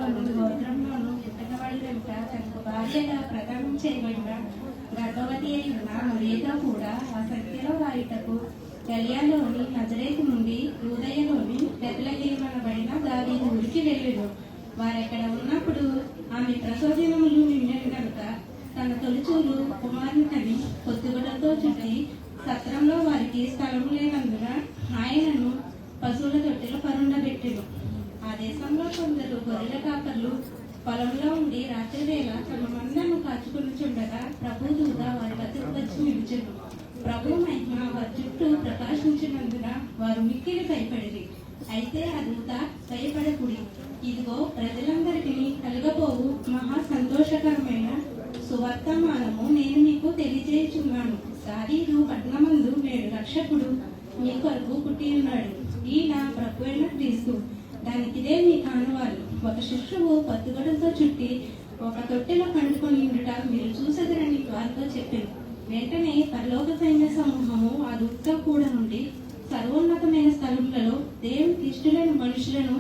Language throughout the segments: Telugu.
వంశంలోను గోత్రంలోను పుట్టకబడి వెంట తనకు భార్యగా ప్రదానం చేయబడిన గర్భవతి అయిన మరియతో కూడా ఆ సంఖ్యలో వారిటకు గలియాలోని నజరేతు నుండి యూదయలోని బెత్లెహేమనబడిన దావీదు ఊరికి వెళ్ళెను. వారెక్కడ ఉన్నప్పుడు ఆమె ప్రసవదినములు నిండెను కనుక తన తొలిచూలు కుమారుని పొత్తుగుటతో చుట్టి సత్రంలో వారికి స్థలము లేనందున ఆయనను పశువుల తొట్టెలు పరుండబెట్టెను. ఆ దేశంలో కొందరు గొర్రెల కాపర్లు పొలంలో ఉండి రాత్రి వేళ తమ మందను కాచుకొనుచుండగా ప్రభు దూత వారి వద్దకు వచ్చి నిలిచెను. ప్రభు మహిమ వారి చుట్టూ ప్రకాశించినందున వారు మిక్కిలి భయపడిరి. అయితే ఆ దూత భయపడకుడి, ఇదిగో ప్రజలందరికీ కలుగబోవు మహా సంతోషకరమైన సువర్తమానము నేను మీకు తెలియజేయుచున్నాను. దావీదు పట్టణమందు నేడు రక్షకుడు మీ కొరకు పుట్టి ఉన్నాడు. ఈయన ప్రభు అయిన క్రీస్తు. దానికిదే మీ కానువాలు. ఒక శిశువు పత్తుగడంతో చుట్టి ఒక తొట్టెలో పండుకొని ఉండుట మీరు చూసెదరని వారితో చెప్పారు. వెంటనే పరలోక సైన్య సమూహము ఆ దూతతో కూడా నుండి సర్వోన్నతమైన స్థలములలో దేవునికి ఇష్టమైన మనుషులను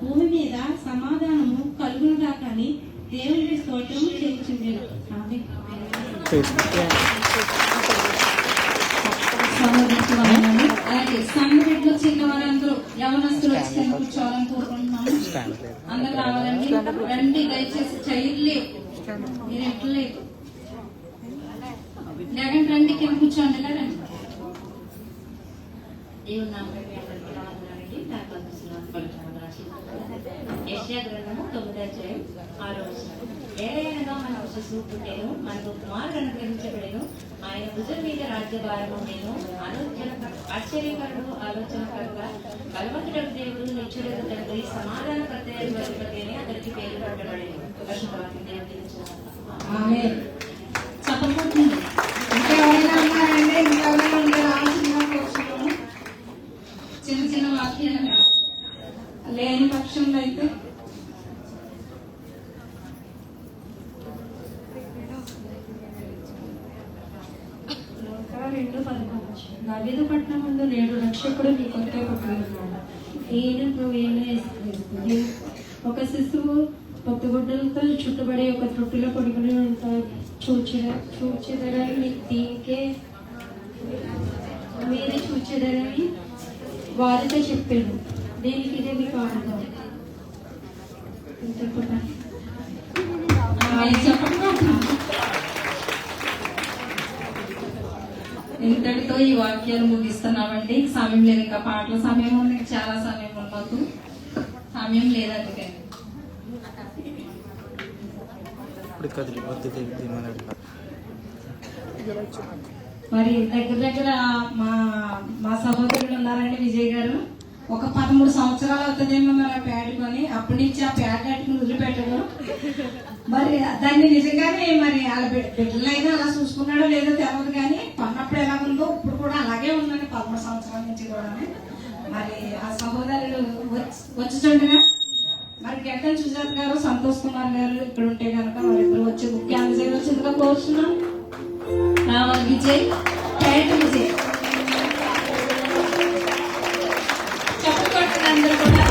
భూమి మీద సమాధానము కలుగునుగా కానీ దేవుని స్తోత్రం చేయించుండెను. అలాగే సంఘటనలో చిన్న వారందరూ యవనస్తులు వచ్చి కూర్చోవాలని కోరుకుంటున్నాము. అందరూ రావాలండి. రండి, దయచేసి చైర్లే మీరు ఎట్లా లేదు లేకండి, రండి కింద కూర్చోండి. రండి. యెషయా గ్రంథము 9వ అధ్యాయం 6వ వచనం. ఏలయనగా మనకు శిశువు పుట్టెను, మనకు కుమారుడు అనుగ్రహించబడెను, ఆయన భుజం మీద రాజ్యభారము నేను ఆశ్చర్యకరుడు, ఆలోచనకర్త, బలవంతుడకు దేవుడు, నిత్యుడకు తండ్రి, సమాధానకర్త అని అతనికి పేరు పెట్టబడేను. పరిశుద్ధవాక్యం దేవుడు ఆమేన్. చెప్పండి. ఇంకెవరైనా ఉన్నారండి? ఇంకెవరైనా ఉన్నారా? చిన్న చిన్న వాక్యాలు లేని పక్షంలో అయితే దావీదు పట్టణం ముందు నేడు రక్షకుడు మీ కొరకే పుట్టినాడు. ఈయన ప్రభువైన యేసుక్రీస్తు. ఒక శిశువు పొత్తుగుడ్డలతో చుట్టుబడి ఒక తొట్టిలో పడుకుని ఉంటారు. చూచెదరని దీనికే మీరే చూచెదరని వారితో చెప్పాడు. దీనికి ఇదే మీ కారణం. ఇంతటితో ఈ వాక్యాలు ముగిస్తున్నామండి. సమయం లేదు, ఇంకా పాటల సమయం ఉంది, చాలా సమయం ఉండదు, సమయం లేదు. అందుకని మరి దగ్గర మా సహోదరుడు ఉన్నారండి విజయ్ గారు. ఒక 13 సంవత్సరాలు అవుతుందేమో మరి ఆ ప్యాడ్ కొని, అప్పటి నుంచి ఆ ప్యాడ్ కట్టుకుని వదిలిపెట్టడం. మరి దాన్ని నిజంగానే మరి వాళ్ళ బిడ్డలైనా అలా చూసుకున్నాడో లేదో తెలియదు, కానీ కొన్నప్పుడు ఎలా ఉందో ఇప్పుడు కూడా అలాగే ఉందండి 13 సంవత్సరాల నుంచి కూడా. మరి ఆ సహోదరులు వచ్చుచుండగా మరి గెడ్డల సుజాత్ గారు, సంతోష్ కుమార్ గారు ఇక్కడ ఉంటే కనుక వారిద్దరు వచ్చి ముఖ్య విజయ్ వచ్చిందిగా కోరుతున్నాం. విజయ్ ప్యాడ్ విజయ్ చెప్పుకోండి అందరూ కూడా.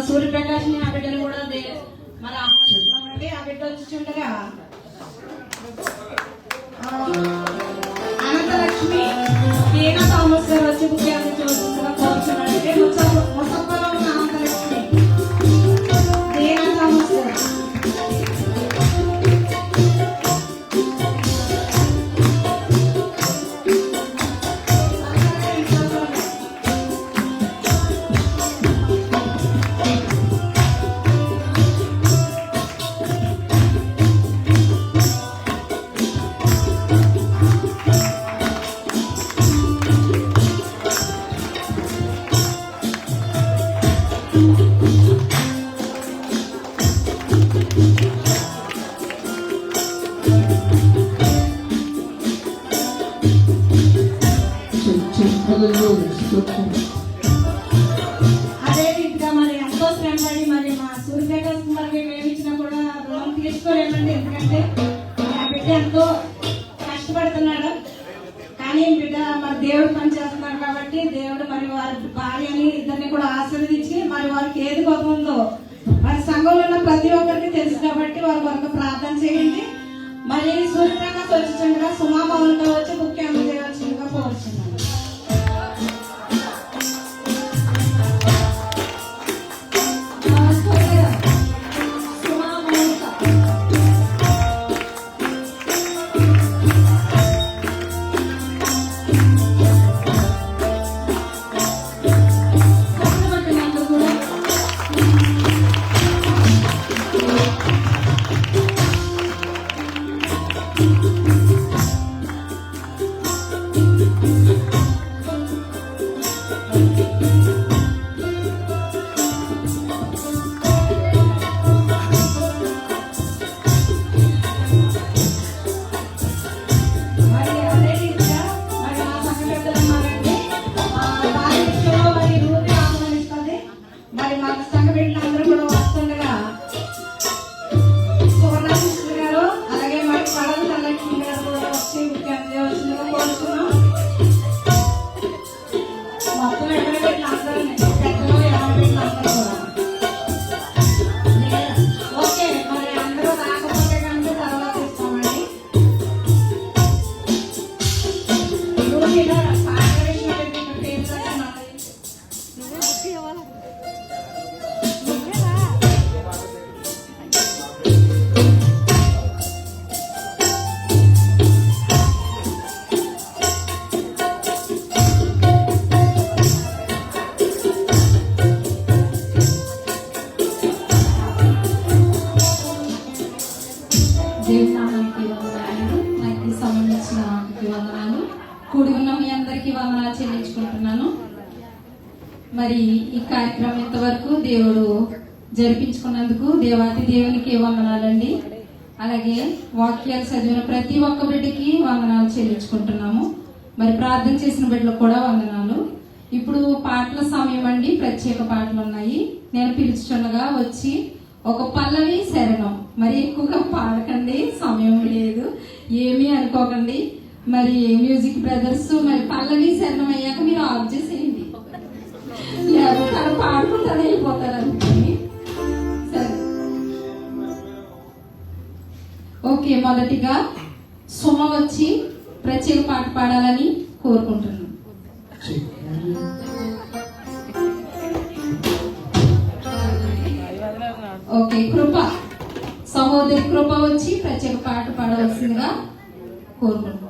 సూర్యప్రకాశ్ ఆ బిడ్డను కూడా మరి ఆహ్వానిస్తున్నామండి. ఆ బిడ్డ వచ్చిండగా అనంతలక్ష్మి ఈయన థామస్ గారు వచ్చి ముఖ్యంగా చూస్తుండగా కోరుతున్నారంటే ముసప్పలో ఉన్న అనంతలక్ష్మి అదే రీతిగా మరి ఎంతో శ్రమపడి మరి మా సూర్యపేట మరి మేము ఇచ్చినా కూడా రుణం తీసుకోలేమండి. ఎందుకంటే ఆ బిడ్డ ఎంతో కష్టపడుతున్నాడు. కానీ బిడ్డ మరి దేవుడు పని చేస్తున్నాడు కాబట్టి దేవుడు మరి వారి భార్యని ఇద్దరిని కూడా ఆశీర్వదించి మరి వారికి ఏది కోపం ఉందో మరి సంఘంలో ఉన్న ప్రతి ఒక్కరికి తెలుసు కాబట్టి వారి కొరకు ప్రార్థన చేయండి. మరి సూర్యప్రకాశ్ వచ్చిండగా సుమాభవన్తో వచ్చి ముఖ్య అందజేయవలసిందిగా కోరుచున్నాను. కూడి ఉన్న మీ అందరికీ వందనాలు చెల్లించుకుంటున్నాను. మరి ఈ కార్యక్రమం ఇంతవరకు దేవుడు జరిపించుకున్నందుకు దేవాతి దేవునికి వందనాలండి. అలాగే వాక్యాలు చదివిన ప్రతి ఒక్క బిడ్డకి వందనాలు చెల్లించుకుంటున్నాము. మరి ప్రార్థన చేసిన బిడ్డలకు కూడా వందనాలు. ఇప్పుడు పాటల సమయం అండి. ప్రత్యేక పాటలు ఉన్నాయి. నేను పిలుచుచుండగా వచ్చి ఒక పల్లవి శరణం. మరి ఎక్కువగా పాడకండి, సమయం లేదు, ఏమీ అనుకోకండి. మరి మ్యూజిక్ బ్రదర్స్ మరి పల్లవి శరణం అయ్యాక మీరు ఆఫ్ చేసేయండి, లేకపోతే తను పాడుకుంటానే వెళ్ళిపోతారు అనుకోండి. సరే, ఓకే. మొదటిగా సుమ వచ్చి ప్రత్యేక పాట పాడాలని కోరుకుంటున్నాను. ఓకే, కృప సహోదరి కృప వచ్చి ప్రత్యేక పాట పాడవలసిందిగా కోరుకుంటున్నాను.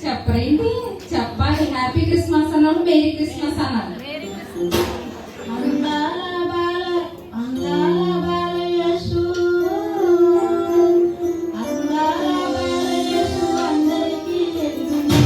చెప్పరేంటి? చెప్పాలి. హ్యాపీ క్రిస్మస్ అన్నాడు, మేరీ క్రిస్మస్ అన్నాడు. అందాల బాల యేసు, అందాల బాల యేసు అందరికీ ఎదుగును.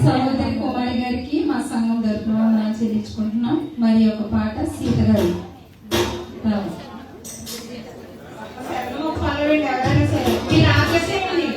సహోదరి కుమారి గారికి మా సంఘం తరఫున వందనాలు చెల్లించుకుంటున్నాం. మరి ఒక పాట సీత గారు ఎవరైనా సరే మీరు ఆపేసేయండి.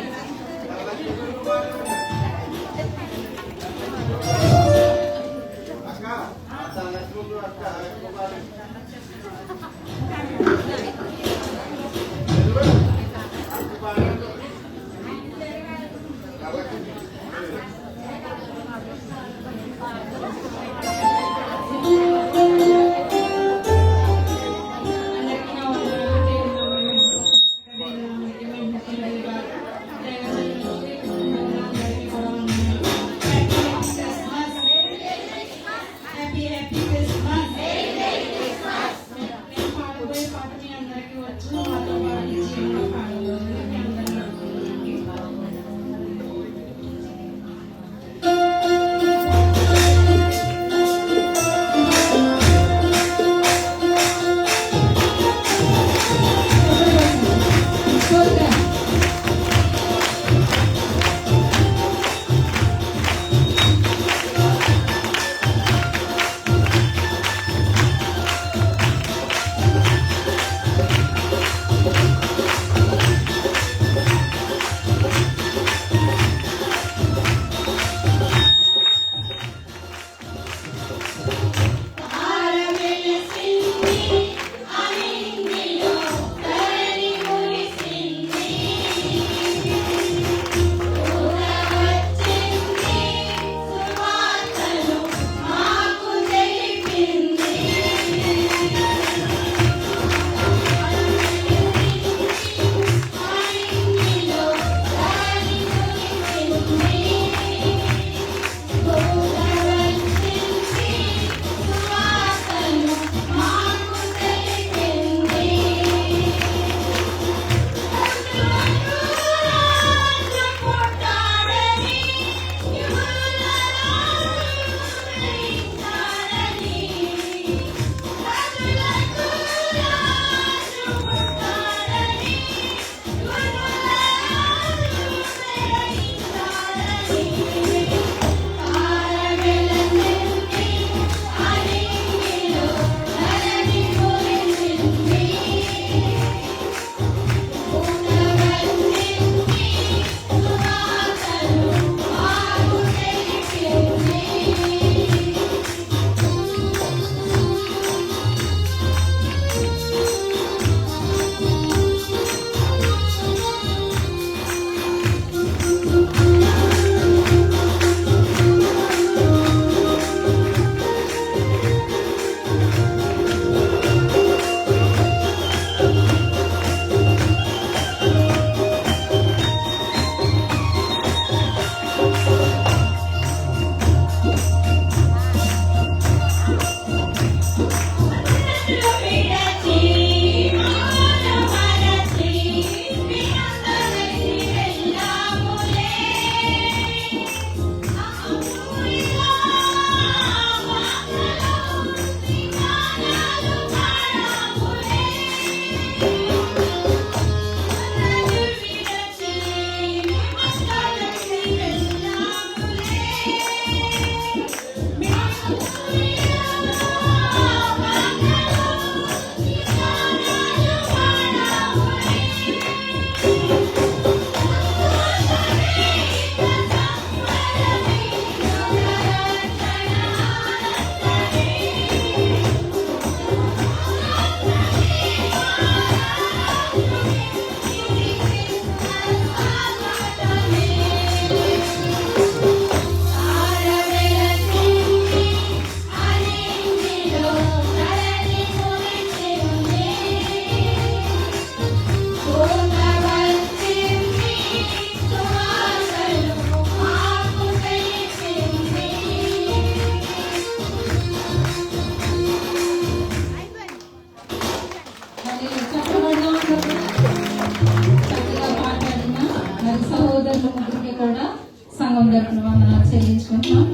తరపున వందనాలు చెల్లించుకుంటున్నాం.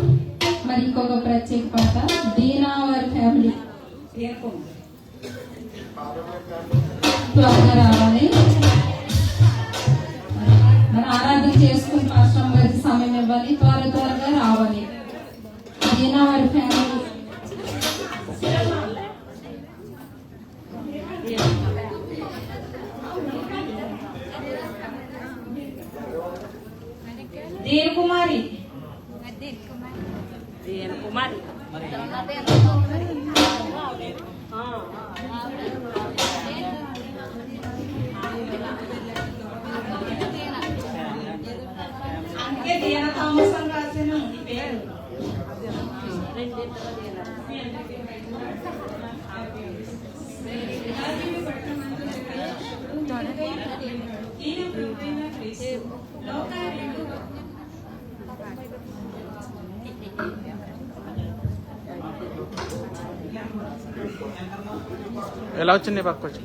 మరి ఇంకొక ప్రత్యేక పాట దీనా వారి ఫ్యామిలీ త్వరగా రావాలి. మరి ఆరాధన చేసుకుని పాస్టర్ గారికి సమయం ఇవ్వాలి, త్వరగా రావాలి. దీనా వారి ఫ్యామిలీ దేని కుమారి అందుకే దీన థామస్ అని రాశాను ఈ పేరు. ఎలా వచ్చింది పక్క వచ్చి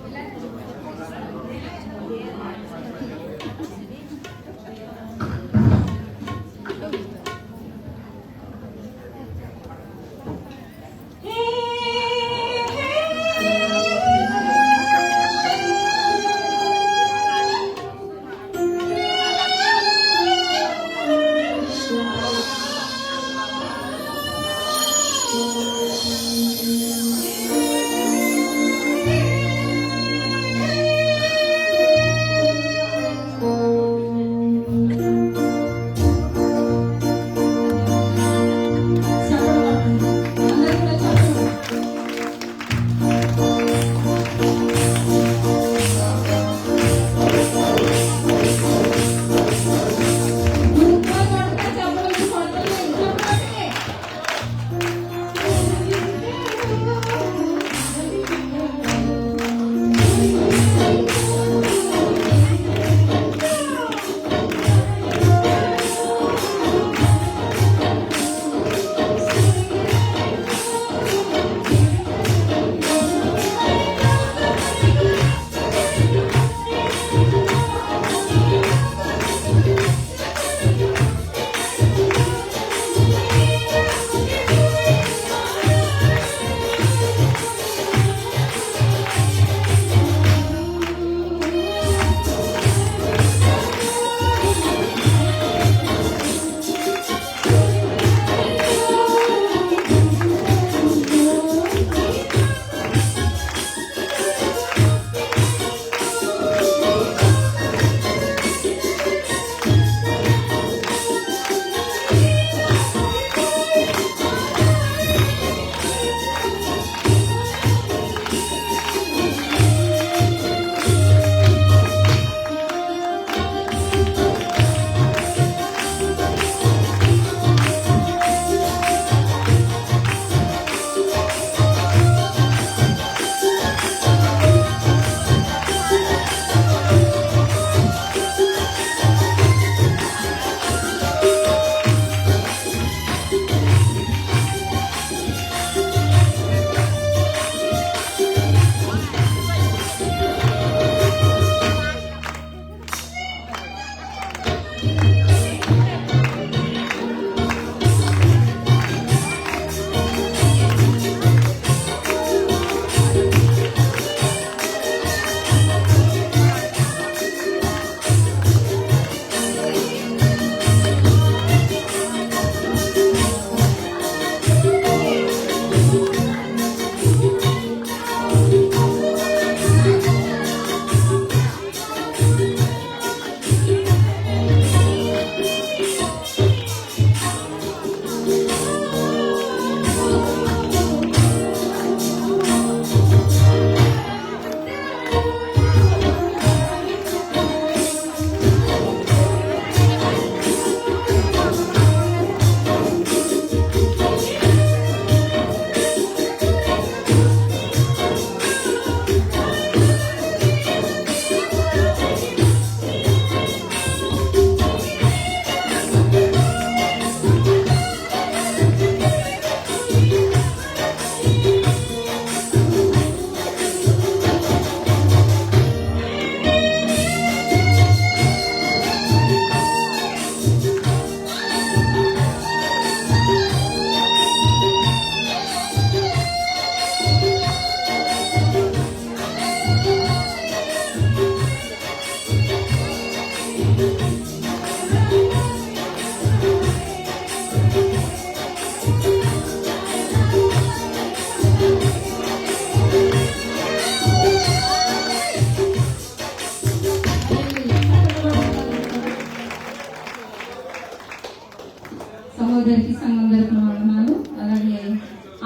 సహోదరికి సంఘం తరపున వందనాలు. అలాగే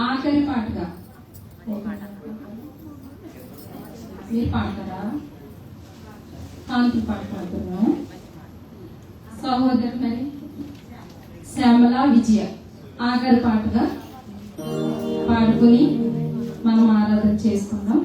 ఆఖరి పాటగా మీరు పాడతారా? కాంతి పాట పాడుతున్నాం. సహోదరు మరి శ్యామల విజయ ఆఖరి పాటగా పాడుకుని మనం ఆరాధన చేసుకుందాం.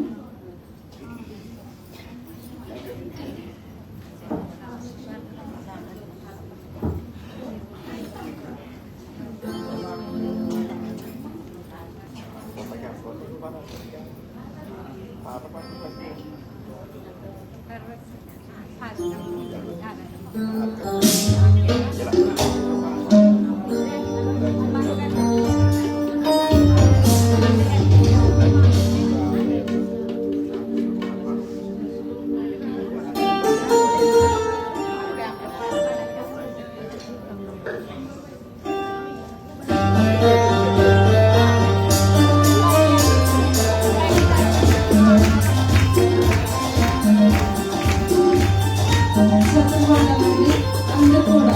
అందరూ కూడా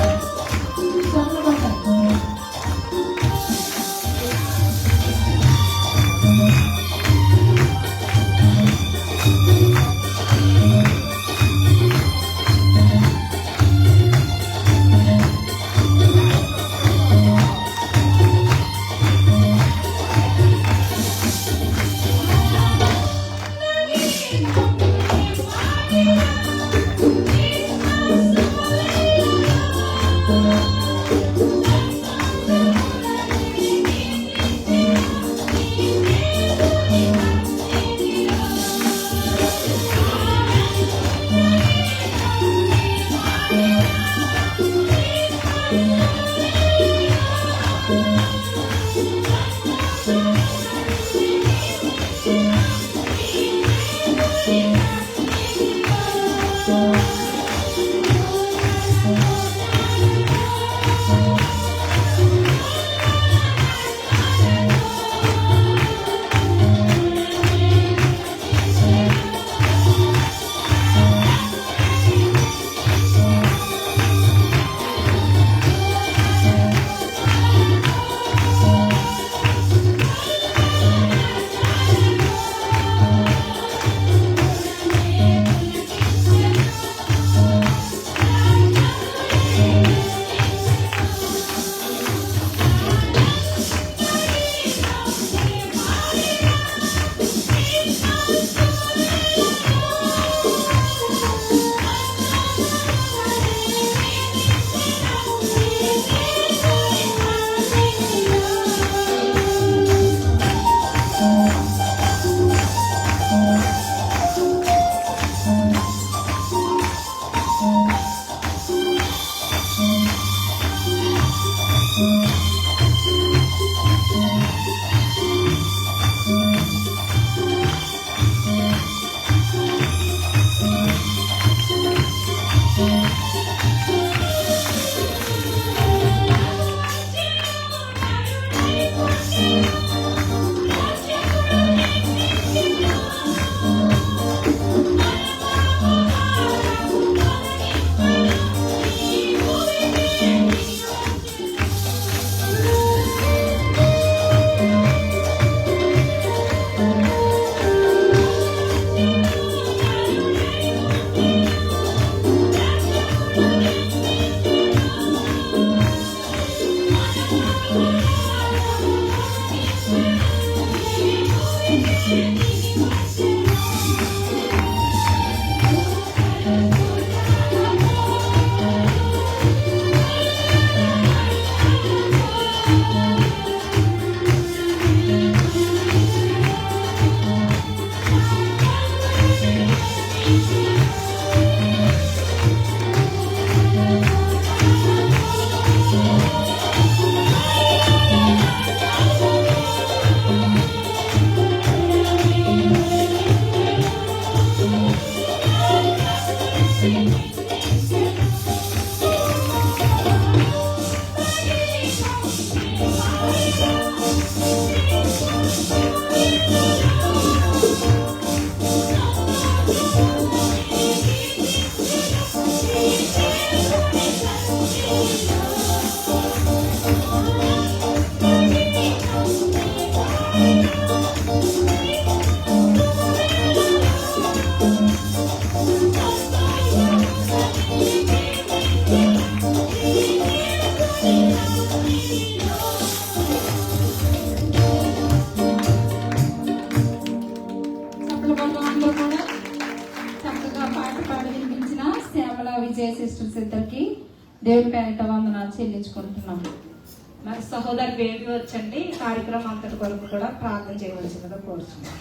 Oh శ్యామల విజయ సిస్టర్స్ ఇద్దరికి దేవుని పేరిట వందనాలు చెల్లించుకుంటున్నాము. మరి సహోదరి బేబీ వచ్చండి కార్యక్రమం అంతటి కొరకు కూడా ప్రార్థన చేయవలసిందిగా కోరుచున్నాం.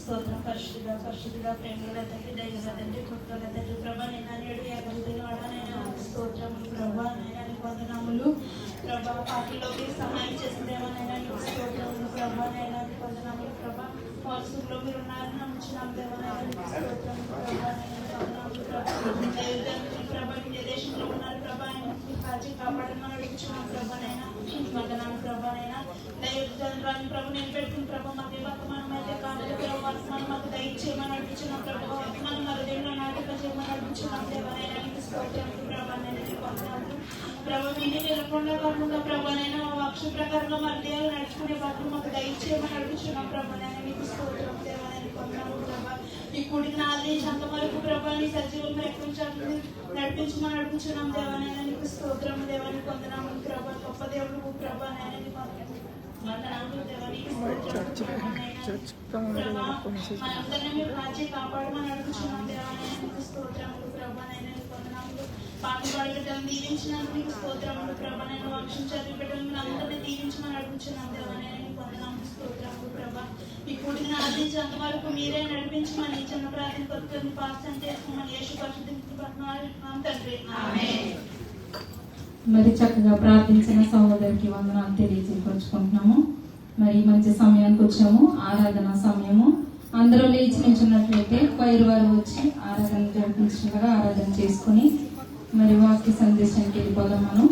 స్తోత్రం పరిశుద్ధుడా ప్రేమల తండ్రి దైవ తండ్రి కృపల తండ్రి ప్రభా నేను వాడనైనా స్తోత్రం ప్రభా నైనా నీకు వందనాములు ప్రభా పార్టీలోకి సహాయం చేసిందేమనైనా నీకు స్తోత్రములు ప్రభా నైనా నీకు వందనాములు ప్రభా వారసులో మీరు ఉన్నారని నమ్ముచున్నాం దేవనైనా నీకు స్తోత్రములు ప్రభా నైనా నీకు వందనాములు ప్రభా ఏ దేశంలో ఉన్నారు ప్రభా కాచి కాపాడమని అడుగుచున్నాం ప్రభా నైనా వందనాలు ప్రభా నైనా దైవజనురాని ప్రభు నేను పెట్టుకుని ప్రభా మాకు వర్తమానం అయితే కాదు వర్తమానం మాకు దయచేయమని అడుగుచున్నాం ప్రభా వర్తమానం మరి దేవుడు నాటిక చేయమని అడుగుచున్నాం దేవనైనా నీకు స్తోత్రములు ప్రభా నైనా నీకు వందనాలు ప్రభా విని నిలకుండా కాకుండా ప్రభా నైనా వాక్ష ప్రకారంగా మరి దేవుడు నడుచుకునే వాటిని మాకు దయచేయమని అడుగుచున్నాం ప్రభా నైనా నీకు స్తోత్రం దేవనైనా నీకు వందనాలు ప్రభా ఈ కూడికి నాలుగు అంత వరకు ప్రభా నీ సజీవం నడిపించమని అడుగుచున్నాం దేవనైనా నీకు స్తోత్రం దేవానికి వందనాలు ప్రభా గొప్ప దేవుడు ప్రభా నైనా నీకు వందనాలు దేవానికి మనందరినీ మీరు కాచి కాపాడమని అడుగుచున్నాం దేవానైనా నీకు స్తోత్రములు ప్రభా నైనా నీకు వందనాలు పాటపాడి బిడ్డలను దీవించినందుకు నీకు స్తోత్రములు ప్రభా నైనా వంశం చదివి బిడ్డలను అందరినీ దీవించమని అడుగుచున్నాం దేవానైనా నీకు వందనాలు స్తోత్రములు ప్రభా ఈ కూడిని ఆదించేంత వరకు మీరే నడిపించమని చిన్న ప్రార్థన కొరకు పాఠం చేసుకోమని యేసు పరిశుద్ధ తండ్రి ఆమేన్. మరి చక్కగా ప్రార్థించిన సహోదరికి వందనాలు తెలియజేసుకుంటున్నాము. మరి మంచి సమయానికి వచ్చాము, ఆరాధన సమయము. అందరూ లేచి నిల్చున్నట్లయితే పైరు వారు వచ్చి ఆరాధన జరిపించినగా ఆరాధన చేసుకుని మరి వాక్య సందేశానికి వెళ్ళిపోదాం మనం.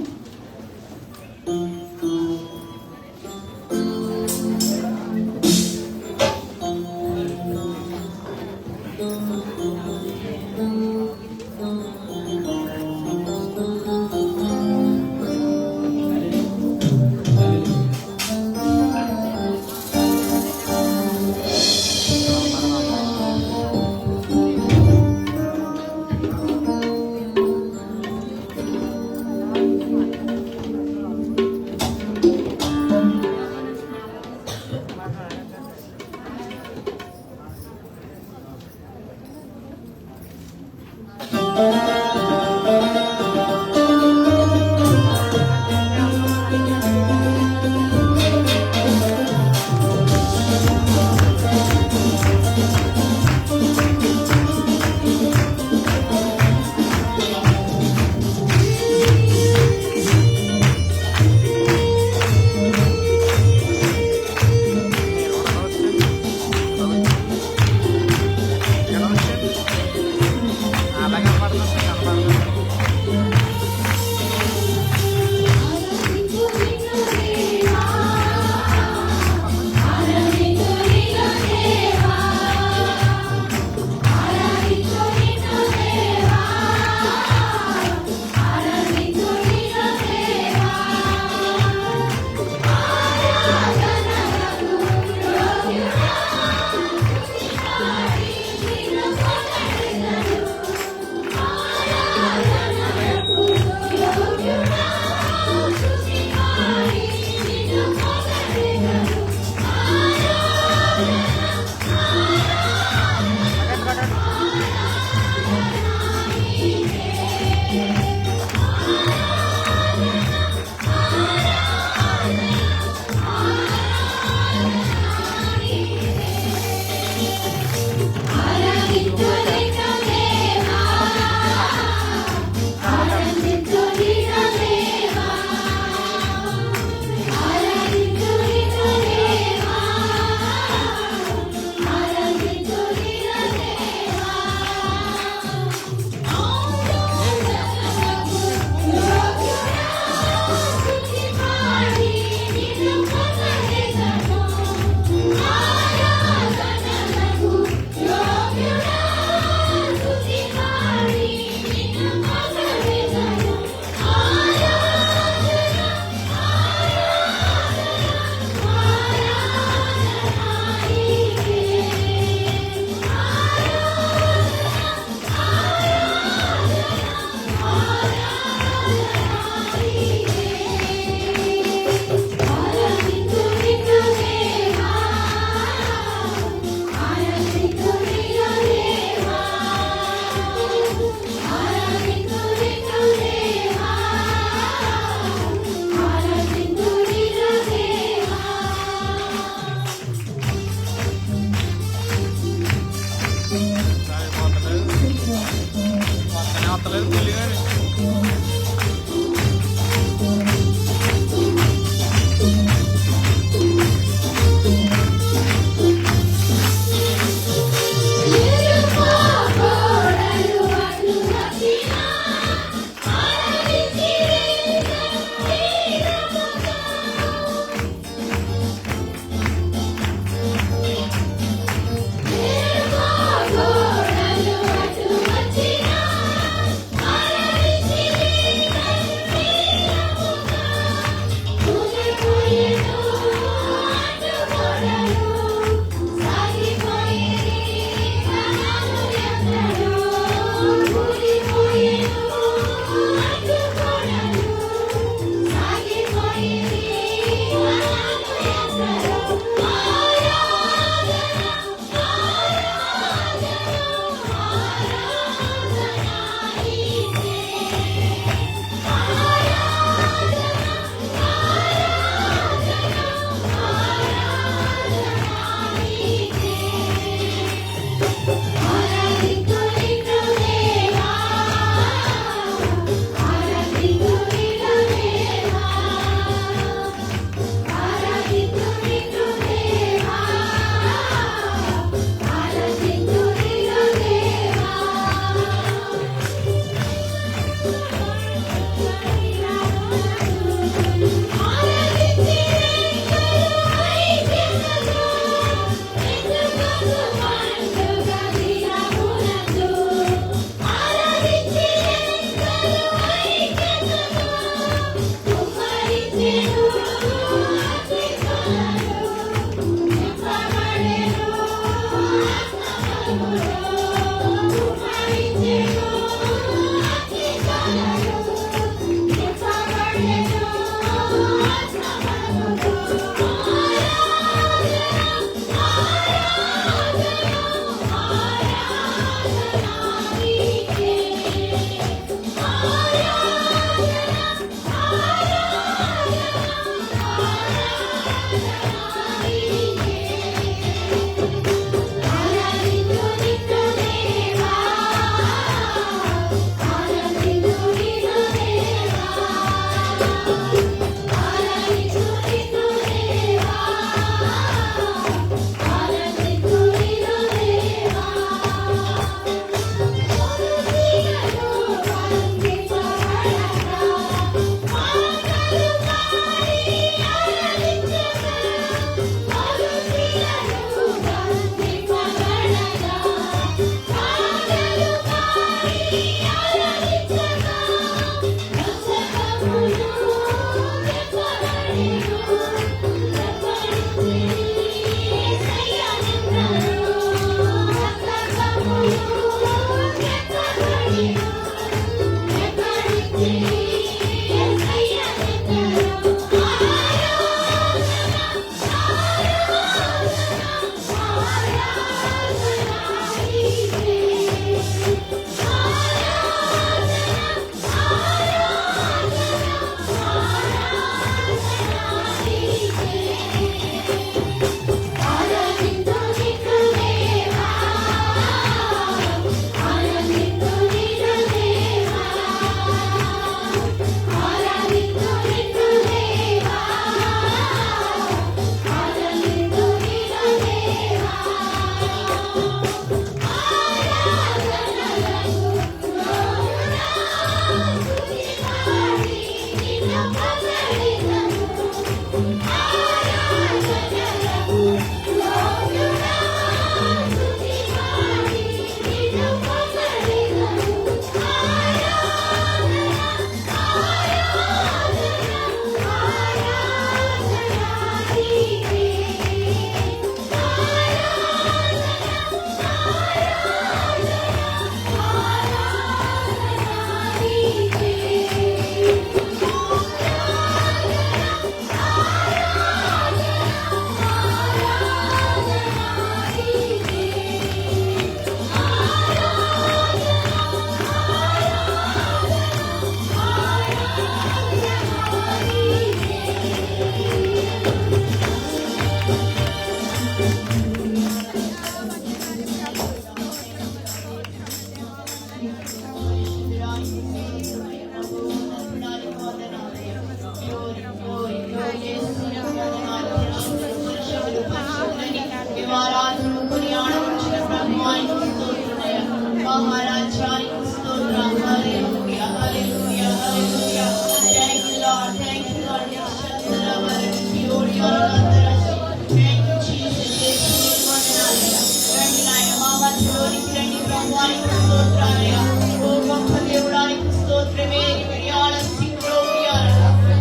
నామానికి స్తోత్రాలయ్యా. ఓ గొప్ప దేవుడానికి స్తోత్రమే.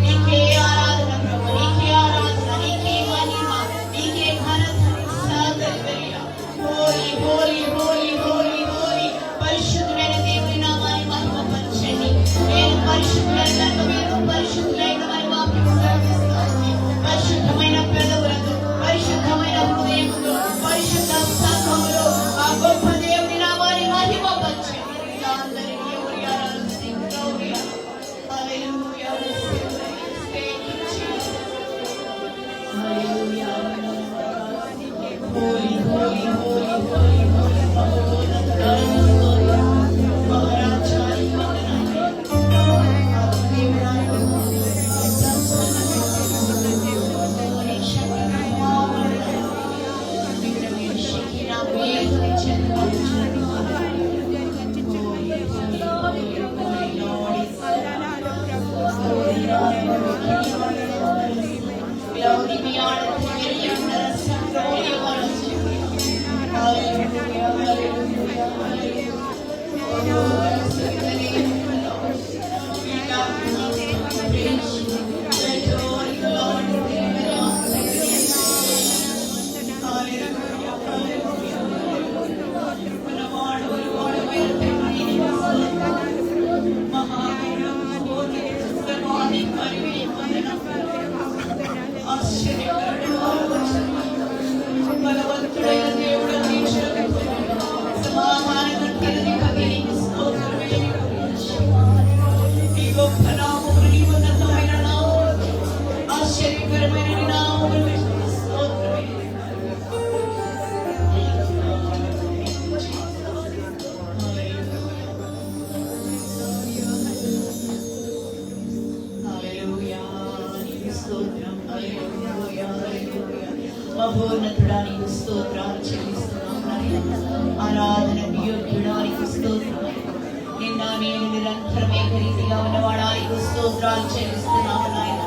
నీకే ఆరాధన ప్రభు, నీకే ఆరాధన, నీకే మహిమ, నీకే ఘనత. హోలీ హోలీ హోలీ హోలీ హోలీ. పరిశుద్ధులైన దేవుని నామాన్ని మహిమపరచండి. నేను పరిశుద్ధులైన మీరు పరిశుద్ధులైన వారి వాక్యం శ్రవిస్తాను. పరిశుద్ధమైన పెదవులతో, పరిశుద్ధమైన హృదయంతో, పరిశుద్ధ సంఘములో ఆ గొప్ప దేవుని నామాన్ని మహిమపరచండి. అందరికీ హల్లెలూయా. Thank you, Jesus. Hallelujah. Holy, holy, holy, holy, holy, Glory be honor to you, glory honor to you. Hallelujah, hallelujah, hallelujah. Oh, blessed be the name of the Lord. We love you, we praise you. Let all the Lord be belong to you. Hallelujah, hallelujah, hallelujah. Lord, బలవంతుడైన దేవుడు నీకు సమాధానం కలిగి స్తోత్రమే. నీ గొప్ప నామములు, నీ ఉన్నతమైన నామములు, ఆశ్చర్యకరమైన నీ నామములు స్తోత్రమే. హల్లెలూయా, నీకు స్తోత్రం. హల్లెలూయా, హల్లెలూయా. మహోన్నతుడా నీకు స్తోత్రాలు చెల్లిస్తున్నాం నాయన. ఆరాధనకు యోగ్యుడా నీకు స్తోత్రం. నిన్న నేను నిరంతరం ఏకరీతిగా ఉన్నవాడా నీకు స్తోత్రాలు చెల్లిస్తున్నాము నాయన.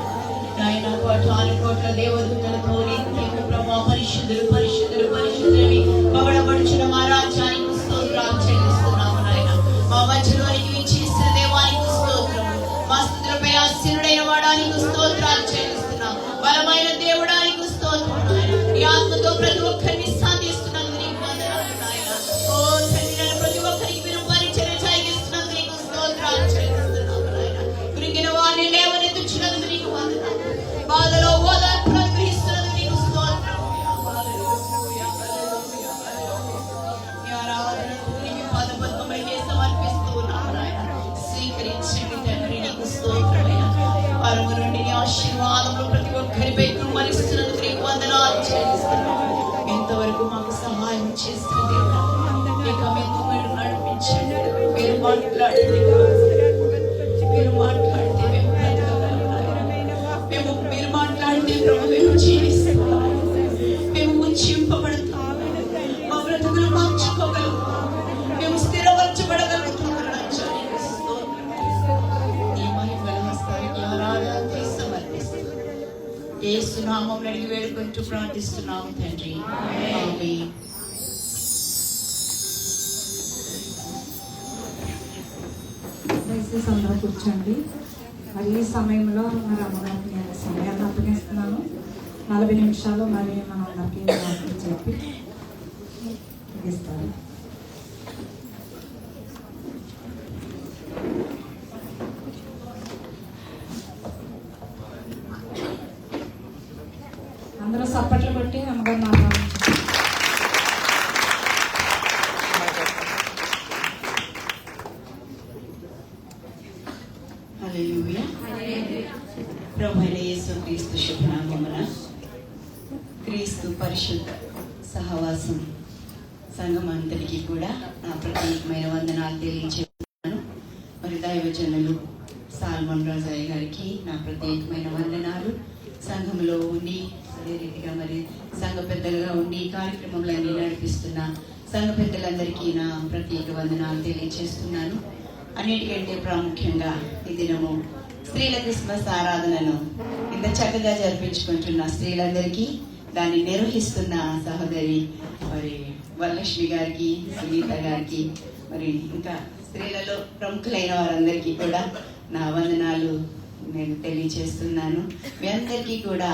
నాయన కోటాను కోట్ల దేవదూతలతో నిత్యము ప్రభా పరిశుద్ధులు పరిశుద్ధులు పరిశుద్ధులని పవడబడుచున్న మా రాజ్యానికి స్తోత్రాలు చెల్లిస్తున్నాము నాయన. మా మధ్యలోనికి విచ్చేసిన దేవానికి స్తోత్రం. మా స్థితులపై ఆశీనుడైన వాడానికి స్తోత్రాలు చెల్లిస్తున్నాం. బలమైన దేవుడానికి స్తోత్రం నాయన. ఈ ఆత్మతో ప్రతి ఒక్కరిని సాధిస్తున్నందుకు నీకు వందనాలు నాయన. ఓ తండ్రి, నన్ను ప్రతి ఒక్కరికి మీరు పరిచయం సాగిస్తున్నందుకు నీకు స్తోత్రాలు చెల్లిస్తున్నాము నాయన. కృంగిన వారిని లేవనెత్తుచున్నందుకు నీకు వందనాలు. బాధలో ఓదార్పును అనుగ్రహిస్తున్నందుకు నీకు స్తోత్రం. హల్లెలూయా, హల్లెలూయా, హల్లెలూయా. నీ ఆరాధనకు నీకు పాదపద్మములకే సమర్పిస్తున్నాము నాయన. స్వీకరించండి తండ్రి, నీకు స్తోత్రమయ్యా. పరము నుండి నీ ఆశీర్వాదములు ప్రతి ఒక్కరిపై కుమ్మరిస్తున్నందుకు నీకు వందనాలు చెల్లిస్తున్నాము. ఎంతవరకు మాకు సహాయం చేస్తున్న దేవుడా, ఇక మేము నడిపించండి. మీరు మాట్లాడండి, మీరు మాట్లాడితే మేము బ్రతకగలం నాయన. మీరు మాట్లాడితే ప్రభు మేము జీవిస్తాం, మేము ఉంచింపబడతాం, మా బ్రతుకులు మార్చుకోగలుగుతాం, మేము స్థిరపరచబడగలుగుతాం. రాజ్యానికి స్తోత్రం. నీ మహిమగల హస్తానికి ఆరాధన సమర్పిస్తాం. యేసు నామములో అడిగి వేడుకుంటూ ప్రార్థిస్తున్నాము తండ్రి, ఆమేన్. దయచేసి అందరూ కూర్చోండి. మరి ఈ సమయంలో మరి అమ్మగారికి నేను సమయాన్ని అప్పగిస్తున్నాను. 40 నిమిషాలు మరి మన అందరికీ వాక్యం చెప్పి ముగిస్తాను. అందరూ సప్పట్లు కొట్టి అమ్మగారు మాట్లాడుతున్నారు. హల్లెలూయా. ప్రభువైన యేసుక్రీస్తు శుభనామమున క్రీస్తు పరిశుద్ధ సహవాసం సంఘమంతటికి కూడా నా ప్రత్యేకమైన వందనాలు తెలియజేస్తున్నాను. మరి దైవజనులు సాల్మన్ రాజయ్య గారికి నా ప్రత్యేకమైన వందనాలు. సంఘంలో ఉండి అదే రీతిగా మరి సంఘ పెద్దలుగా ఉండి కార్యక్రమంలో అన్ని నడిపిస్తున్న సంఘ పెద్దలందరికీ నా ప్రత్యేక వందనాలు తెలియజేస్తున్నాను. అన్నిటికంటే ప్రాముఖ్యంగా ఈ దినము స్త్రీల క్రిస్మస్ ఆరాధనను ఇంత చక్కగా జరిపించుకుంటున్న స్త్రీలందరికీ, దాన్ని నిర్వహిస్తున్న సహోదరి మరి వరలక్ష్మి గారికి, సునీత గారికి, మరి ఇంకా స్త్రీలలో ప్రముఖులైన వారందరికీ కూడా నా వందనాలు నేను తెలియచేస్తున్నాను. మీ అందరికీ కూడా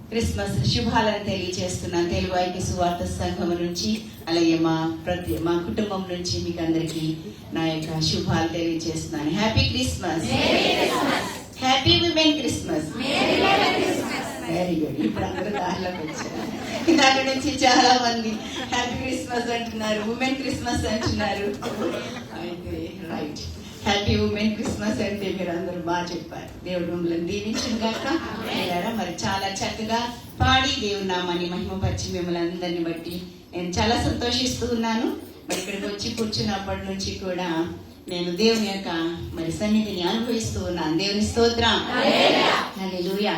క్రిస్మస్ శుభాలను తెలియచేస్తున్నాను. తెలుగు ఐక్య సువార్త సంఘం నుంచి, అలాగే మా కుటుంబం నుంచి మీకు అందరికీ నా యొక్క శుభాలు తెలియజేస్తున్నాను. Happy Christmas, happy women Christmas. Very good. ఇప్పుడు అందరూ దారిలోకి వచ్చారు. దాని నుంచి చాలా మంది హ్యాపీ క్రిస్మస్ అంటున్నారు, ఉమెన్ క్రిస్మస్ అంటున్నారు. అయితే రైట్, హ్యాపీ ఉమెన్ క్రిస్మస్ అంటే మీరు అందరూ బాగా చెప్పారు. దేవుడు మిమ్మల్ని దీవించిన గాక. మరి చాలా చక్కగా పాడి దేవుని నామాన్ని మహిమపరిచి మిమ్మల్ని అందరిని బట్టి నేను చాలా సంతోషిస్తూ ఉన్నాను. మరి ఇక్కడికి వచ్చి కూర్చున్నప్పటి నుంచి కూడా నేను దేవుని యొక్క మరి సన్నిధిని అనుభవిస్తూ ఉన్నాను. దేవుని స్తోత్రం. Hallelujah.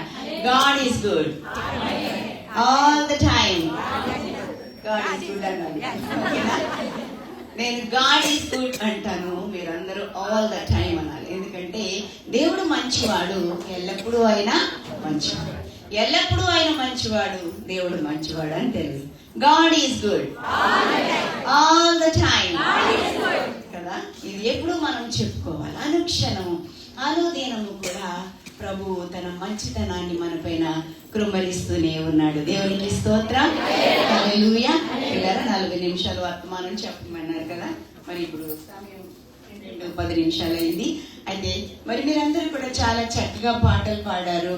God is good all the time. God is good అన్నాను. నేను గాడ్ ఈస్ గుడ్ అంటాను, మీరందరూ ఆల్ ద టైమ్ అనాలి. ఎందుకంటే దేవుడు మంచివాడు, ఎల్లప్పుడూ ఆయన మంచివాడు. ఎల్లప్పుడూ ఆయన మంచివాడు, దేవుడు మంచివాడు అని తెలుసు. God is good all the time కదా. ఇది ఎప్పుడు మనం చెప్పుకోవాలి. అనుక్షణం అనుదినము కూడా ప్రభు తన మంచితనాన్ని మన పైన కృమ్మరిస్తూనే ఉన్నాడు. దేవునికి స్తోత్రం. హల్లెలూయా. 40 నిమిషాలు వర్తమానం చెప్పమన్నారు కదా. మరి ఇప్పుడు సమయం 2:10 అయింది. అయితే మరి మీరందరూ కూడా చాలా చక్కగా పాటలు పాడారు,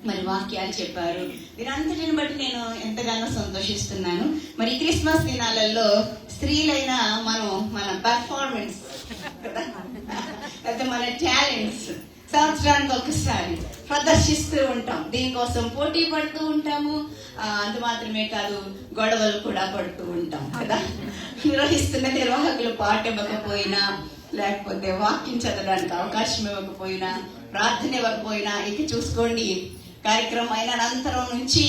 మరి వాక్యాలు చెప్పారు. వీరంతటిని బట్టి నేను ఎంతగానో సంతోషిస్తున్నాను. మరి క్రిస్మస్ దినాలలో స్త్రీలైన మనం మన పెర్ఫార్మెన్స్ కదా, అయితే మన టాలెంట్స్ సంవత్సరానికి ఒకసారి ప్రదర్శిస్తూ ఉంటాం. దీనికోసం పోటీ పడుతూ ఉంటాము. అంత మాత్రమే కాదు, గొడవలు కూడా పడుతూ ఉంటాం కదా. నిర్వహిస్తున్న నిర్వాహకులు పాట ఇవ్వకపోయినా, లేకపోతే వాక్యం చదవడానికి అవకాశం ఇవ్వకపోయినా, ప్రార్థన ఇవ్వకపోయినా, ఇక చూసుకోండి కార్యక్రమం అయిన అనంతరం నుంచి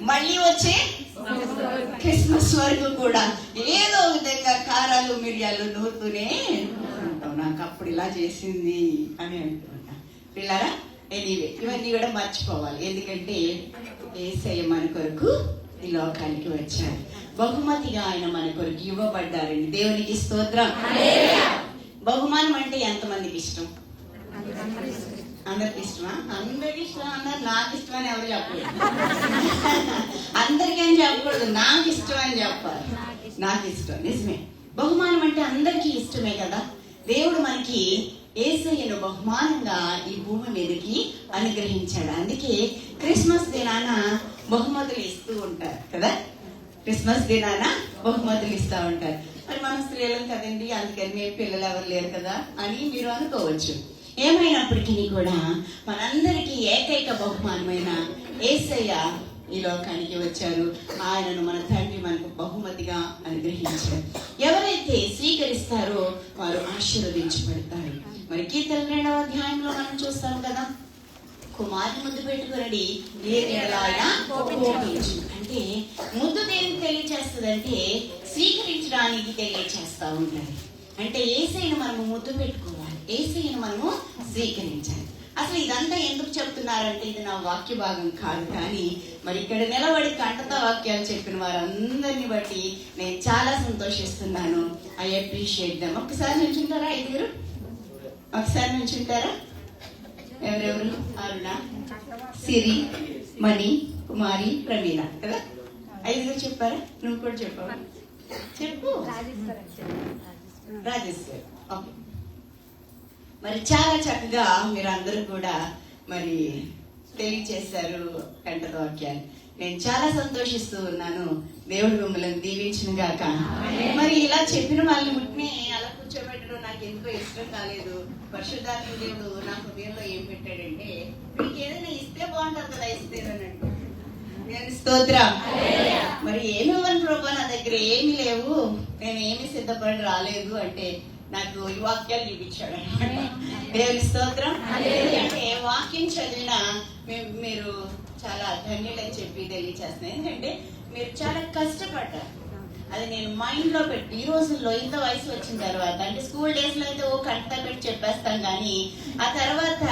మళ్ళీ వచ్చే క్రిస్మస్ వరకు కూడా ఏదో విధంగా కారాలు మిరియాలు నూరుతూనే ఉంటాం. నాకు అప్పుడు ఇలా చేసింది అని అంటున్నా పిల్లరా. ఎనీవే, ఇవన్నీ కూడా మర్చిపోవాలి. ఎందుకంటే యేసయ్య మన కొరకు ఈ లోకానికి వచ్చారు. బహుమతిగా ఆయన మన కొరకు ఇవ్వబడ్డారండి. దేవునికి స్తోత్రం. బహుమానం అంటే ఎంతమందికి ఇష్టం? అందరికి ఇష్టమా? అందరికి ఇష్టం అన్నారు. నాకు ఇష్టం అని ఎవరు చెప్పలేదు. అందరికీ అని చెప్పకూడదు, నాకు ఇష్టం అని చెప్పాలి. నాకు ఇష్టం, నిజమే. బహుమానం అంటే అందరికీ ఇష్టమే కదా. దేవుడు మనకి యేసయ్యను బహుమానంగా ఈ భూమి మీదకి అనుగ్రహించాడు. అందుకే క్రిస్మస్ దినాన బహుమతులు ఇస్తూ ఉంటారు కదా. క్రిస్మస్ దినాన బహుమతులు ఇస్తూ ఉంటారు. మరి మన స్త్రీలను కదండి, అందుకని మీ పిల్లలు ఎవరు లేరు కదా అని మీరు అనుకోవచ్చు. ఏమైనప్పటికీ కూడా మనందరికీ ఏకైక బహుమానమైన యేసయ్య ఈ లోకానికి వచ్చారు. ఆయనను మన తండ్రి మనకు బహుమతిగా అనుగ్రహించారు. ఎవరైతే స్వీకరిస్తారో వారు ఆశీర్వదించబడతారు. మరి కీర్తన 2వ అధ్యాయంలో మనం చూస్తాం కదా, కుమారుని ముద్దు పెట్టుకుని అంటే ముద్దు దేనికి తెలియచేస్తుందంటే స్వీకరించడానికి తెలియచేస్తా ఉంటారు. అంటే యేసయ్యను మనము ముద్దు పెట్టుకోవాలి, యేసయ్యను మనము స్వీకరించాలి. అసలు ఇదంతా ఎందుకు చెప్తున్నారంటే ఇది నా వాక్య భాగం కాదు, కానీ మరి ఇక్కడ నిలబడి కంటత వాక్యాలు చెప్పిన వారందరిని బట్టి నేను చాలా సంతోషిస్తున్నాను. I appreciate them. ఒకసారి నుంచుంటారా? 5 ఒకసారి నుంచుంటారా? ఎవరెవరు? అరుణ, సిరి, మణి, కుమారి, ప్రవీణ కదా. 5 చెప్పారా? నువ్వు కూడా చెప్పావా? చెప్పు. రాజేశ్వర్. ఓకే. మరి చాలా చక్కగా మీరు అందరూ కూడా మరి తెలియచేశారు కంటత వాక్యాలు. నేను చాలా సంతోషిస్తూ ఉన్నాను. దేవుడు మిమ్మల్ని దీవించిన గాక. మరి ఇలా చెప్పిన వాళ్ళని ముట్టిని అలా కూర్చోబెట్టడం నాకు ఎందుకో ఇష్టం కాలేదు. పరిశుద్ధాత్మ దేవుడు నా హృదయంలో ఏం పెట్టాడంటే, మీకు ఏదైనా ఇస్తే బాగుంటుంది కదా, ఇస్తేనన్నట్టు. నేను స్తోత్రం. మరి ఏమి ఇవ్వను ప్రభా, నా దగ్గర ఏమీ లేవు, నేను ఏమి సిద్ధపడి రాలేదు అంటే నాకు ఈ వాక్యాలు చూపించాడు అనమాట. దేవుని స్తోత్రం. అంటే వాక్యం చదివినా మీరు చాలా ధన్యులని చెప్పి తెలియచేస్తున్నాను. ఎందుకంటే మీరు చాలా కష్టపడ్డారు. అది నేను మైండ్ లో పెట్టి ఈ రోజుల్లో ఇంత వయసు వచ్చిన తర్వాత, అంటే స్కూల్ డేస్ లో అయితే కంట పెట్టి చెప్పేస్తాం, కానీ ఆ తర్వాత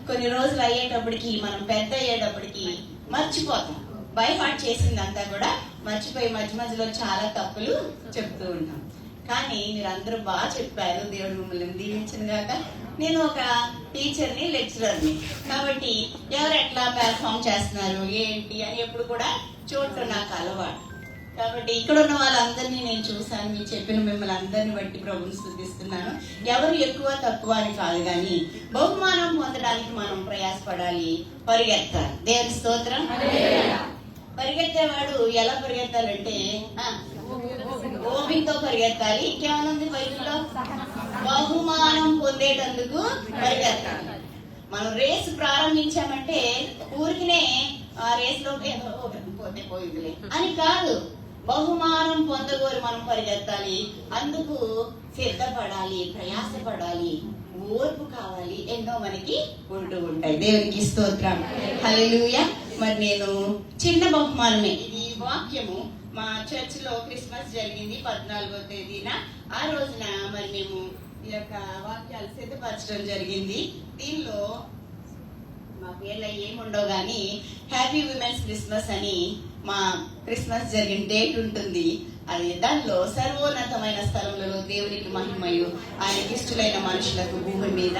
కొన్ని రోజులు అయ్యేటప్పటికి, మనం పెద్ద అయ్యేటప్పటికి మర్చిపోతాం. బై హార్ట్ చేసిందంతా కూడా మర్చిపోయి మధ్య మధ్యలో చాలా తప్పులు చెప్తూ ఉంటాం. కానీ మీరు అందరూ బాగా చెప్పారు. దేవుడు మిమ్మల్ని దీవించిన గాక. నేను ఒక టీచర్ని, లెక్చరర్ని, కాబట్టి ఎవరు ఎట్లా పెర్ఫామ్ చేస్తున్నారు ఏంటి అని ఎప్పుడు కూడా చూడటం నాకు అలవాటు. కాబట్టి ఇక్కడ ఉన్న వాళ్ళందరినీ నేను చూశాను. మీరు చెప్పిన మిమ్మల్ని అందరిని బట్టి ప్రభుని స్తుతిస్తున్నాను. ఎవరు ఎక్కువ తక్కువ అని కాదు, కానీ బహుమానం పొందడానికి మనం ప్రయాసపడాలి, పరిగెత్తాలి. దేవుని స్తోత్రం. పరిగెత్తేవాడు ఎలా పరిగెత్తాలంటే ఓపికతో పరిగెత్తాలి. ఇంకేమైనా ఉంది బైబిల్లో? బహుమానం పొందేటందుకు పరిగెత్తాలి. మనం రేసు ప్రారంభించామంటే ఊరికినే ఆ రేసులో పోతే పోయిందిలే అని కాదు. బహుమానం పొందగోరి మనం పరిగెత్తాలి. అందుకు సిద్ధపడాలి, ప్రయాసపడాలి, ఓర్పు కావాలి. ఎన్నో మనకి ఉంటూ ఉంటాయి. దేవునికి స్తోత్రం. హల్లెలూయా. మరి నేను చిన్న బహుమానమే. ఇది వాక్యము మా చర్చ్ లో క్రిస్మస్ జరిగింది 14వ తేదీన. ఆ రోజున మరి మేము ఈ యొక్క వాక్యాలు సిద్ధపరచడం జరిగింది. దీనిలో మా పేర్లు ఏముండవు కానీ హ్యాపీ విమెన్స్ క్రిస్మస్ అని మా క్రిస్మస్ జరిగిన డేట్ ఉంటుంది. అది దానిలో సర్వోన్నతమైన స్థలములలో దేవునికి మహిమయు, ఆయనకి ఇష్టలైన మనుషులకు భూమి మీద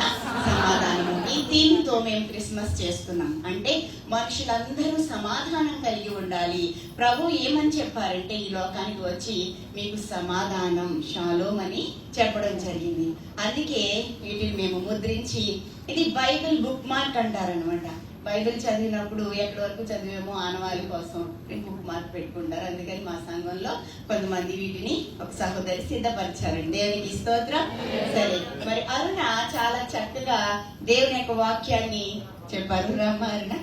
సమాధానము. ఈ థీమ్ తో మేము క్రిస్మస్ చేస్తున్నాం. అంటే మనుషులందరూ సమాధానం కలిగి ఉండాలి. ప్రభు ఏమని చెప్పారంటే ఈ లోకానికి వచ్చి మీకు సమాధానం, షాలోమ్ అని చెప్పడం జరిగింది. అందుకే వీటిని మేము ముద్రించి, ఇది బైబిల్ బుక్ మార్క్ అంటారనమాట. బైబిల్ చదివినప్పుడు ఎక్కడి వరకు చదివేమో ఆనవాళ్ళ కోసం బుక్ మార్క్ పెట్టుకుంటారు. అందుకని మా సంఘంలో కొంతమంది వీటిని ఒక సహోదరి సిద్ధపరిచారండి. దేవునికి స్తోత్రం. సరే, మరి అరుణ చాలా చక్కగా దేవుని యొక్క వాక్యాన్ని చెప్పారు. అరుణ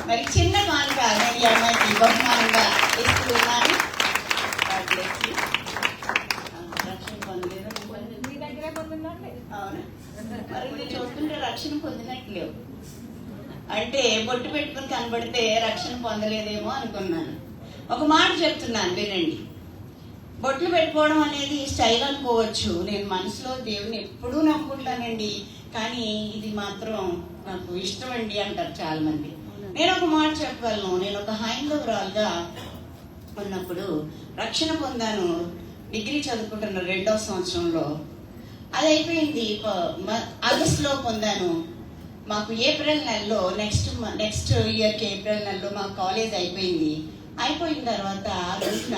మరి చిన్న మానక ఈ అమ్మాయికి బహుమానంగా ఇస్తున్నాను. రక్షణ పొందలేదు. అవునా? మరి మీరు చూస్తుంటే రక్షణ పొందినట్లేవు. అంటే బొట్టు పెట్టుకుని కనబడితే రక్షణ పొందలేదేమో అనుకున్నాను. ఒక మాట చెప్తున్నాను, వినండి. బొట్లు పెట్టుకోవడం అనేది స్టైల్ అనుకోవచ్చు. నేను మనసులో దేవుని ఎప్పుడూ నమ్ముకుంటానండి, కానీ ఇది మాత్రం నాకు ఇష్టం అండి అంటారు చాలా మంది. నేను ఒక మాట చెప్పగలను. నేను ఒక హైందవురాలుగా ఉన్నప్పుడు రక్షణ పొందాను. డిగ్రీ చదువుకుంటున్న 2వ సంవత్సరంలో. అది అయిపోయింది. ఆగస్టులో పొందాను. మాకు ఏప్రిల్ నెలలో నెక్స్ట్ ఇయర్కి ఏప్రిల్ నెలలో మా కాలేజ్ అయిపోయింది. అయిపోయిన తర్వాత ఆ రోజున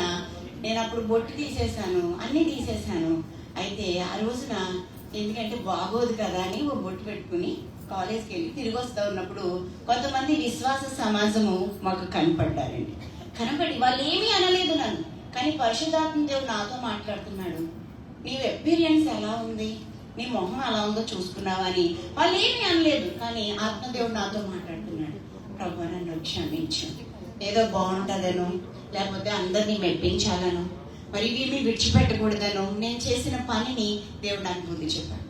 నేను అప్పుడు బొట్టు తీసేశాను, అన్నీ తీసేశాను. అయితే ఆ రోజున ఎందుకంటే బాగోదు కదా అని ఓ బొట్టు పెట్టుకుని కాలేజ్కి వెళ్ళి తిరిగి వస్తూ ఉన్నప్పుడు కొంతమంది విశ్వాస సమాజము మాకు కనపడ్డారండి. కనపడి వాళ్ళు ఏమీ అనలేదు నన్ను, కానీ పరిశుద్ధాత్మ దేవుడు నాతో మాట్లాడుతున్నాడు. నీ ఎక్స్పీరియన్స్ ఎలా ఉంది, నీ మొహం అలా ఉందో చూసుకున్నావా అని. వాళ్ళు ఏమీ అనలేదు, కానీ ఆత్మదేవుడు నాతో మాట్లాడుతున్నాడు. ప్రభు నన్ను క్షమించు, ఏదో బాగుంటుందనో లేకపోతే అందరినీ మెప్పించాలను, మరి వీటిని విడిచిపెట్టకూడదనో నేను చేసిన పనిని దేవుడు నాకు బుద్ధి చెప్పాడు.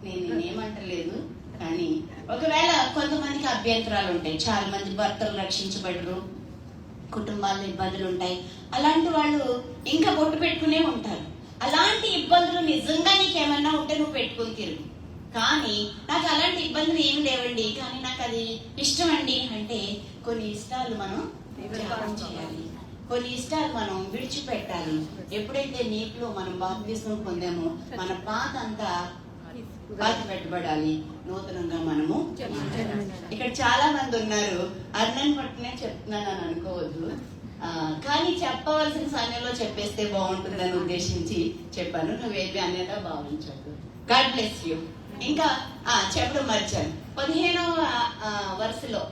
నేనేమంటలేదు, కానీ ఒకవేళ కొంతమందికి అభ్యంతరాలు ఉంటాయి. చాలా మంది భర్తలు రక్షించబడరు, కుటుంబాల్లో ఇబ్బందులు ఉంటాయి. అలాంటి వాళ్ళు ఇంకా బొట్టు పెట్టుకునే ఉంటారు. అలాంటి ఇబ్బందులు నిజంగా నీకేమన్నా ఉంటే నువ్వు పెట్టుకుని తిరుగు. కానీ నాకు అలాంటి ఇబ్బందులు ఏమి లేవండి, కానీ నాకు అది ఇష్టం అండి అంటే కొన్ని ఇష్టాలు మనం త్యాగం చేయాలి, కొన్ని ఇష్టాలు మనం విడిచిపెట్టాలి. ఎప్పుడైతే నీటిలో మనం బాప్తిస్మం పొందామో మన పాత అంతా బాధ పెట్టబడాలి, నూతనంగా మనము. ఇక్కడ చాలా మంది ఉన్నారు, అర్ణన్ పట్టునే చెప్తున్నాను అని అనుకోవద్దు, కానీ చెప్పవలసిన సమయంలో చెప్పేస్తే బాగుంటుందని ఉద్దేశించి చెప్పాను. నువ్వేది అన్యత భావించద్దు. God bless you. ఇంకా చెప్పడం మర్చాను. 15వ వరుసలో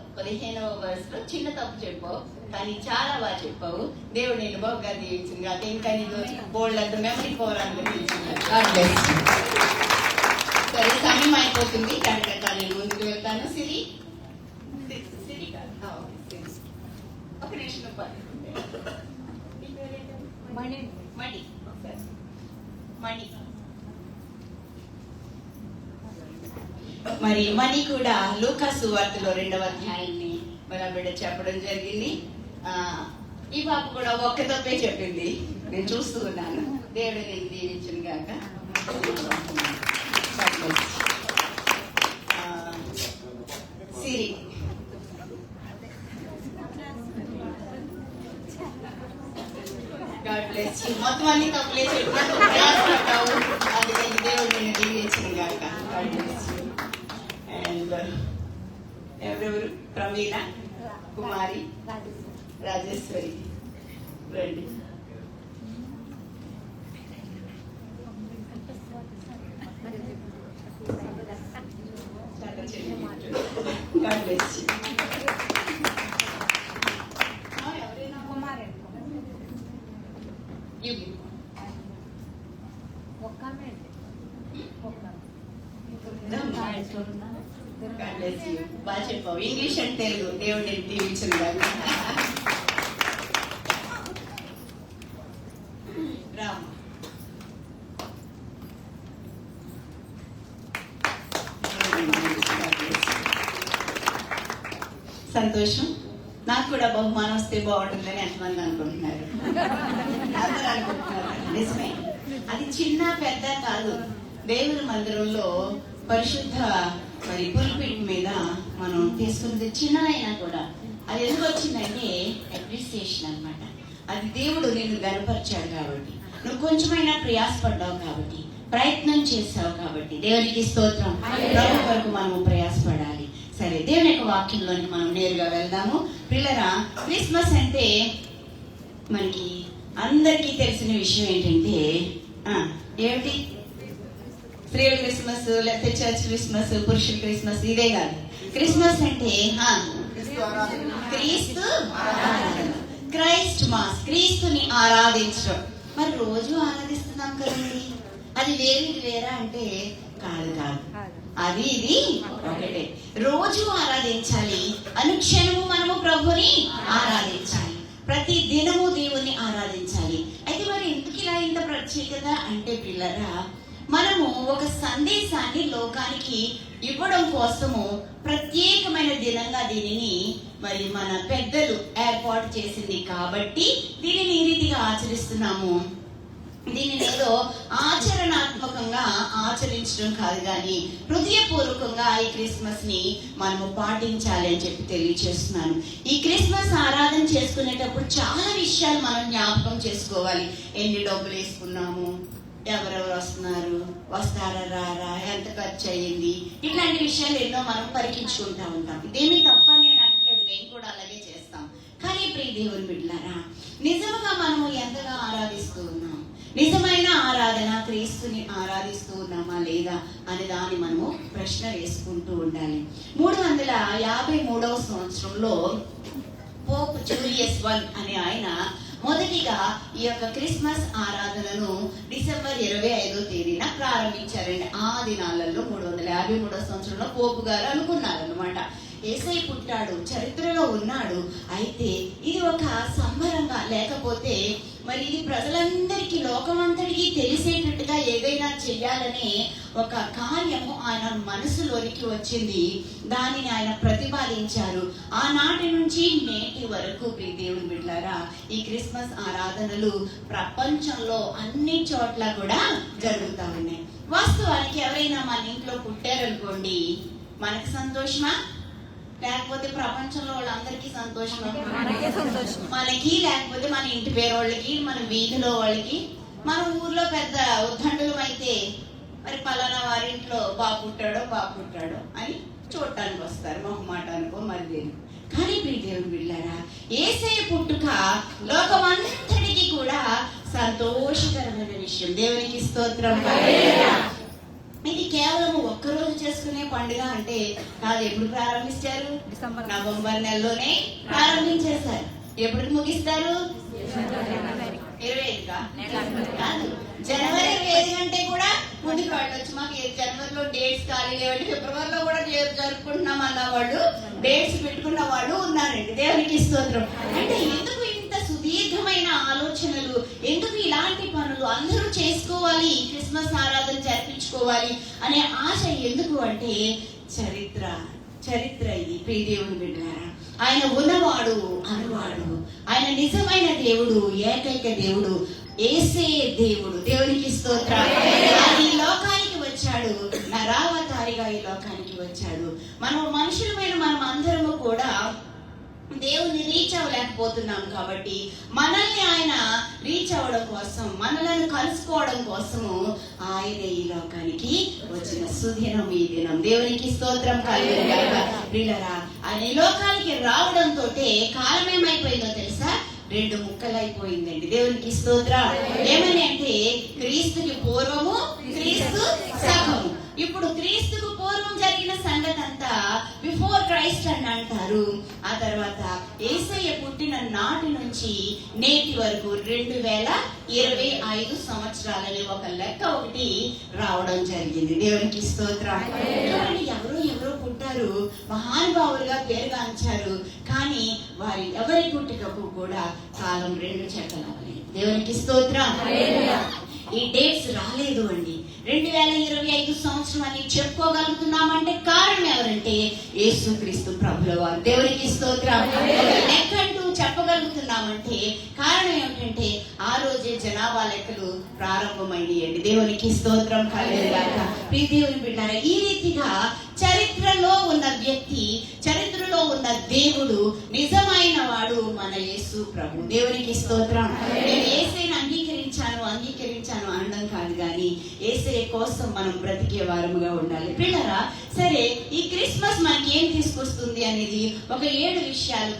చిన్న తప్పు చెప్పావు, కానీ చాలా బాగా చెప్పావు. దేవుడు నేను బాగా దీవించింది కాదు, ఇంకా నీకు బోల్డ్ అంత మెమరీ పవర్ అందించింది. God bless you. సరే, సమయం అయిపోతుంది కనుక నేను ముందుకు వెళ్తాను. సిరి ఒక నిమిషం మరి మణి కూడా లూకా సువార్తలో 2వ అధ్యాయాన్ని మన బిడ్డ చెప్పడం జరిగింది. ఈ పాప కూడా ఒక్క తప్పే చెప్పింది, నేను చూస్తూ ఉన్నాను. దేవుడు నేను దీవించును గాక. సిరి God bless. Bless you. మొత్తం అన్ని తప్పులే చెప్పినట్టు ప్రయాసపడ్డావు, అందుకని దేవుడు నిన్ను దీవించను గాక. God bless you. అండ్ ఎవరెవరు? ప్రవీణ, కుమారి, రాజేశ్వరి రండి. God bless you. బాగా చెప్పావు. ఇంగ్లీష్ అండ్ తెలుగు దేవుడిని దీవించను గాక. రామ్. సంతోషం. నాకు కూడా బహుమానం వస్తే బాగుంటుందని ఎంతమంది అనుకుంటున్నారు? అందరూ అనుకుంటున్నారు. నిజమే. అది చిన్న పెద్ద కాదు. దేవుని మందిరంలో పరిశుద్ధ మరి పుల్పిట్ మీద మనం తీసుకున్నది చిన్నదైనా కూడా అది ఎందుకు వచ్చిందంటే అప్రిసియేషన్ అన్నమాట. అది దేవుడు నిన్ను గనపరిచాడు కాబట్టి, నువ్వు కొంచెమైనా ప్రయాసపడ్డావు కాబట్టి, ప్రయత్నం చేసావు కాబట్టి దేవునికి స్తోత్రం. ప్రభు వరకు మనము ప్రయాసపడాలి. సరే, దేవుని యొక్క వాక్యంలోనికి మనం నేరుగా వెళ్దాము. పిల్లరా, క్రిస్మస్ అంటే మనకి అందరికీ తెలిసిన విషయం ఏంటంటే ఏమిటి? స్త్రీల క్రిస్మస్, లేకపోతే చర్చ్ క్రిస్మస్, పురుషుల క్రిస్మస్, ఇదే కాదు. క్రిస్మస్ అంటే క్రీస్తు క్రైస్ట్ మాస్, క్రీస్తుని ఆరాధించడం. మరి రోజు ఆరాధిస్తున్నాం కదండి, అది వేరు ఇది వేరా అంటే కాదు కాదు, అది ఇది ఒకటే. రోజు ఆరాధించాలి, అనుక్షణము మనము ప్రభుని ఆరాధించాలి, ప్రతి దినము దేవుని ఆరాధించాలి. అయితే మరి ఎందుకు ఇలా ఇంత ప్రత్యేకత అంటే పిల్లరా, మనము ఒక సందేశాన్ని లోకానికి ఇవ్వడం కోసము ప్రత్యేకమైన దినంగా దీనిని మరి మన పెద్దలు ఏర్పాటు చేసింది కాబట్టి దీనిని ఈ రీతిగా ఆచరిస్తున్నాము. దీనిని ఏదో ఆచరణాత్మకంగా ఆచరించడం కాదు, కానీ హృదయపూర్వకంగా ఈ క్రిస్మస్ ని మనము పాటించాలి అని చెప్పి తెలియజేస్తున్నాను. ఈ క్రిస్మస్ ఆరాధన చేసుకునేటప్పుడు చాలా విషయాలు మనం జ్ఞాపకం చేసుకోవాలి. ఎన్ని డబ్బులు వేసుకున్నాము, ఎవరెవరు వస్తున్నారు, వస్తారా రారా, ఎంత ఖర్చు అయ్యింది, ఇట్లాంటి విషయాలు ఎన్నో మనం పరికించుకుంటా ఉంటాం. ఇదేమీ తప్పని నేను అనట్లేదు, మేము కూడా అలాగే చేస్తాం. కానీ ప్రియ దేవుని బిడ్డలారా, నిజంగా మనము ఎంతగా ఆరాధిస్తూ ఉన్నాం, నిజమైన ఆరాధన క్రీస్తుని ఆరాధిస్తూ ఉన్నామా లేదా అనే దాన్ని మనము ప్రశ్న వేసుకుంటూ ఉండాలి. 353వ సంవత్సరంలో పోప్ జూలియస్ I అనే ఆయన మొదటిగా ఈ యొక్క క్రిస్మస్ ఆరాధనను డిసెంబర్ 25వ తేదీన ప్రారంభించారండి. ఆ దినాలలో 353వ సంవత్సరంలో పోపు గారు అనుకున్నారన్నమాట, యేసయ్య పుట్టాడు, చరిత్రలో ఉన్నాడు, అయితే ఇది ఒక సంబరంగా లేకపోతే మరి ఇది ప్రజలందరికీ లోకమంతటికి తెలిసేటట్టుగా ఏదైనా చెయ్యాలనే ఒక కార్యము ఆయన మనసులోనికి వచ్చింది. దానిని ఆయన ప్రతిపాదించారు. ఆనాటి నుంచి నేటి వరకు ప్రియ దేవుని బిడ్డలారా, ఈ క్రిస్మస్ ఆరాధనలు ప్రపంచంలో అన్ని చోట్ల కూడా జరుగుతూ ఉన్నాయి. వాస్తవానికి ఎవరైనా మన ఇంట్లో పుట్టారనుకోండి, మనకు సంతోషమా లేకపోతే ప్రపంచంలో వాళ్ళందరికీ సంతోషమా? మనకి, లేకపోతే మన ఇంటి పేరు వాళ్ళకి, మన వీధిలో వాళ్ళకి. మన ఊర్లో పెద్ద ఉద్దండులం అయితే మరి పలానా వారింట్లో బాబు పుట్టాడో అని చూడటానికి వస్తారు, మొహమాటానికో మరి దేని. కానీ ప్రియ దేవుని బిడ్డలారా, యేసయ్య పుట్టుక లోకమంతటికి కూడా సంతోషకరమైన విషయం. దేవునికి స్తోత్రం. ఇది కేవలం ఒక్కరోజు చేసుకునే పండుగ అంటే కాదు. ఎప్పుడు ప్రారంభించారు? నవంబర్ నెలలోనే ప్రారంభించేశారు. ఎప్పుడు ముగిస్తారు? 25గా కాదు, జనవరి 25 కంటే కూడా ముందుకు వెళ్ళొచ్చు. మాకు జనవరిలో డేట్స్ ఖాళీ లేవండి, ఫిబ్రవరిలో కూడా జరుపుకుంటున్నాం అన్న వాళ్ళు, డేట్స్ పెట్టుకున్న వాళ్ళు ఉన్నారండి. దేవునికి స్తోత్రం. అంటే ఎందుకు సుదీర్ఘమైన ఆలోచనలు, ఎందుకు ఇలాంటి పనులు అందరూ చేసుకోవాలి, క్రిస్మస్ ఆరాధన జరిపించుకోవాలి అనే ఆశ ఎందుకు అంటే చరిత్ర ఇది. ప్రియ దేవుని బిడ్డలారా, ఆయన ఉన్నవాడు అనువాడు, ఆయన నిజమైన దేవుడు, ఏకైక దేవుడు, యేసయ్య దేవుడు. దేవునికి స్తోత్రం. ఈ లోకానికి వచ్చాడు, నరావతారిగా ఈ లోకానికి వచ్చాడు. మనం మనుషులమైన మనం అందరము కూడా దేవుని రీచ్ అవ్వలేకపోతున్నాం కాబట్టి మనల్ని ఆయన రీచ్ అవ్వడం కోసం, మనలను కలుసుకోవడం కోసము ఆయన ఈ లోకానికి వచ్చిన సుదినం ఈ దినం. దేవునికి స్తోత్రం కలుగునుగాక. ప్రియులారా, ఆయన ఈ లోకానికి రావడంతో కాలం ఏమైపోయిందో తెలుసా? 2 ముక్కలైపోయిందండి. దేవునికి స్తోత్రం. ఏమని అంటే క్రీస్తుకి పూర్వము, క్రీస్తు సగము. ఇప్పుడు క్రీస్తుకు పూర్వం జరిగిన సంగతి అంతా బిఫోర్ క్రైస్ట్ అని అంటారు. ఆ తర్వాత యేసయ్య పుట్టిన నాటి నుంచి నేటి వరకు 2025 సంవత్సరాలని ఒక లెక్క ఒకటి రావడం జరిగింది. దేవునికి స్తోత్రం. ఎవరో పుట్టారు, మహానుభావులుగా పేరుగాంచారు, కానీ వారి ఎవరి పుట్టుకకు కూడా కాలం 2 చెక్కలవ్వలేదు. దేవునికి స్తోత్రం. ఈ డేట్స్ రాలేదు అండి. 2025 సంవత్సరం అని చెప్పుకోగలుగుతున్నామంటే కారణం ఎవరంటే యేసుక్రీస్తు ప్రభుల వారు. దేవునికి స్తోత్రం. లెక్కంటూ చెప్పగలుగుతున్నామంటే కారణం ఏమిటంటే ఆ రోజే జనాభా లెక్కలు ప్రారంభమైనయండి. దేవునికి స్తోత్రం కలుగుగాక. ప్రియ దేవుని బిడ్డలారా, ఈ రీతిగా చరిత్రలో ఉన్న వ్యక్తి, చరిత్రలో ఉన్న దేవుడు, నిజమైన వాడు మన యేసు ప్రభు. దేవునికి స్తోత్రం. నేను యేసయ్యను అంగీకరించాను అనడం కాదు, కానీ యేసయ్య కోసం మనం బ్రతికే వారముగా ఉండాలి. పిల్లరా, సరే, ఈ క్రిస్మస్ మనకి ఏం తీసుకొస్తుంది అనేది ఒక 7 విషయాలు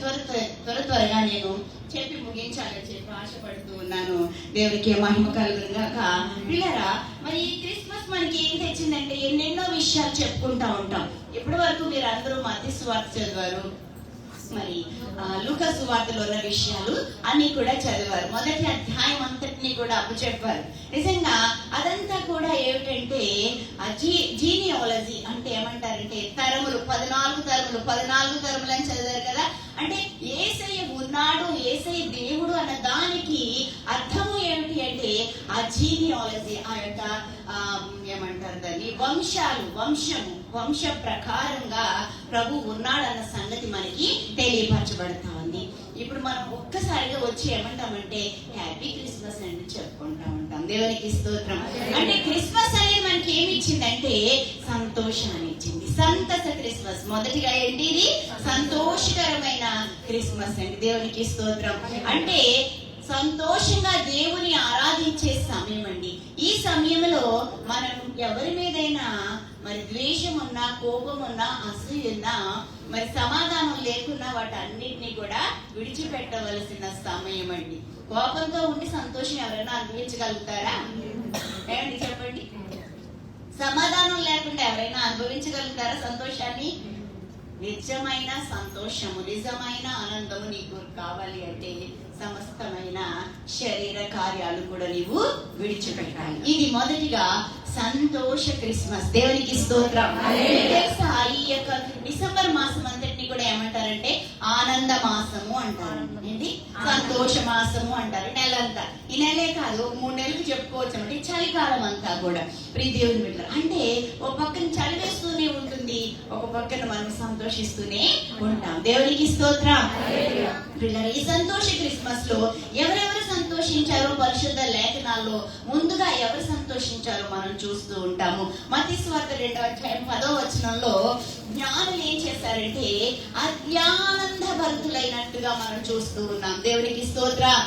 త్వరగా నేను చెప్పి ముగించాలని చెప్పి ఆశపడుతూ ఉన్నాను. దేవునికి మహిమ కలుగునుగాక. పిల్లరా, మరి ఈ క్రిస్మస్ మనకి ఏం తెచ్చిందంటే ఎన్నెన్నో విషయాలు చెప్పుకుంటా ఉంటాం. ఇప్పటి వరకు మీరు అందరూ మత్తయి సువార్త చదివారు, మరి లూకా సువార్తలో ఉన్న విషయాలు అన్ని కూడా చదివారు. మొదటి అధ్యాయం అంతటిని కూడా అప్పచెప్పారు. నిజంగా అదంతా కూడా ఏమిటంటే జీనియాలజీ అంటే ఏమంటారంటే తరములు, 14 తరములు అని చదివారు కదా. అంటే యేసయ్య ఉన్నాడు, యేసయ్య దేవుడు అన్న దానికి అర్థము ఏమిటి అంటే ఆ జీనియాలజీ, ఆ యొక్క ఏమంటారు దాన్ని, వంశ ప్రకారంగా ప్రభు ఉన్నాడన్న సంగతి మనకి తెలియపరచబడతా ఉంది. ఇప్పుడు మనం ఒక్కసారిగా వచ్చి ఏమంటామంటే హ్యాపీ క్రిస్మస్ అని చెప్పుకుంటా ఉంటాం. దేవునికి స్తోత్రం. అంటే క్రిస్మస్ అనేది మనకి ఏమి ఇచ్చిందంటే సంతోషాన్ని ఇచ్చింది. సంతస క్రిస్మస్. మొదటిగా ఏంటి? ఇది సంతోషకరమైన క్రిస్మస్ అండి. దేవునికి స్తోత్రం. అంటే సంతోషంగా దేవుని ఆరాధించే సమయం అండి. ఈ సమయంలో మనం ఎవరి మీదైనా మరి ద్వేషం ఉన్నా, కోపం ఉన్నా, అసూయ ఉన్నా, మరి సమాధానం లేకున్నా వాటన్నిటిని కూడా విడిచిపెట్టవలసిన సమయం అండి. కోపంతో ఉండి సంతోషం ఎవరైనా అనుభవించగలుగుతారా? ఏమండి చెప్పండి. సమాధానం లేకుండా ఎవరైనా అనుభవించగలుగుతారా సంతోషాన్ని? నిజమైన సంతోషము, నిజమైన ఆనందము నీకు కావాలి అంటే సమస్తమైన శరీర కార్యాలు కూడా నీవు విడిచిపెట్టాలి. ఇది మొదటిగా సంతోష క్రిస్మస్. దేవునికి స్తోత్రం. ఈ యొక్క డిసెంబర్ మాసం అంతటిని కూడా ఏమంటారంటే ఆనంద మాసము అంటారు, ఏంటి సంతోష మాసము అంటారు. నెలంతా, ఈ నెలే కాదు 3 నెలలు చెప్పుకోవచ్చు అంటే చలికాలం అంతా కూడా. ప్రియ దేవుని బిడ్డలు, అంటే ఒక పక్కన చలి వేస్తూనే ఉంటుంది, ఒక పక్కన మనం సంతోషిస్తూనే ఉంటాం. దేవునికి స్తోత్రం. ఈ సంతోష క్రిస్మస్ లో ఎవరెవరు సంతోషించారో పరిశుద్ధ లేఖనాల్లో ముందుగా ఎవరు సంతోషించారో మనం చూస్తూ ఉంటాము. మత్తయి సువార్త 2వ అధ్యాయం 10వ వచనంలో జ్ఞానులు ఏం చేశారంటే అత్యానంద భరితులైనట్టుగా మనం చూస్తూ ఉన్నాం. దేవునికి స్తోత్రం.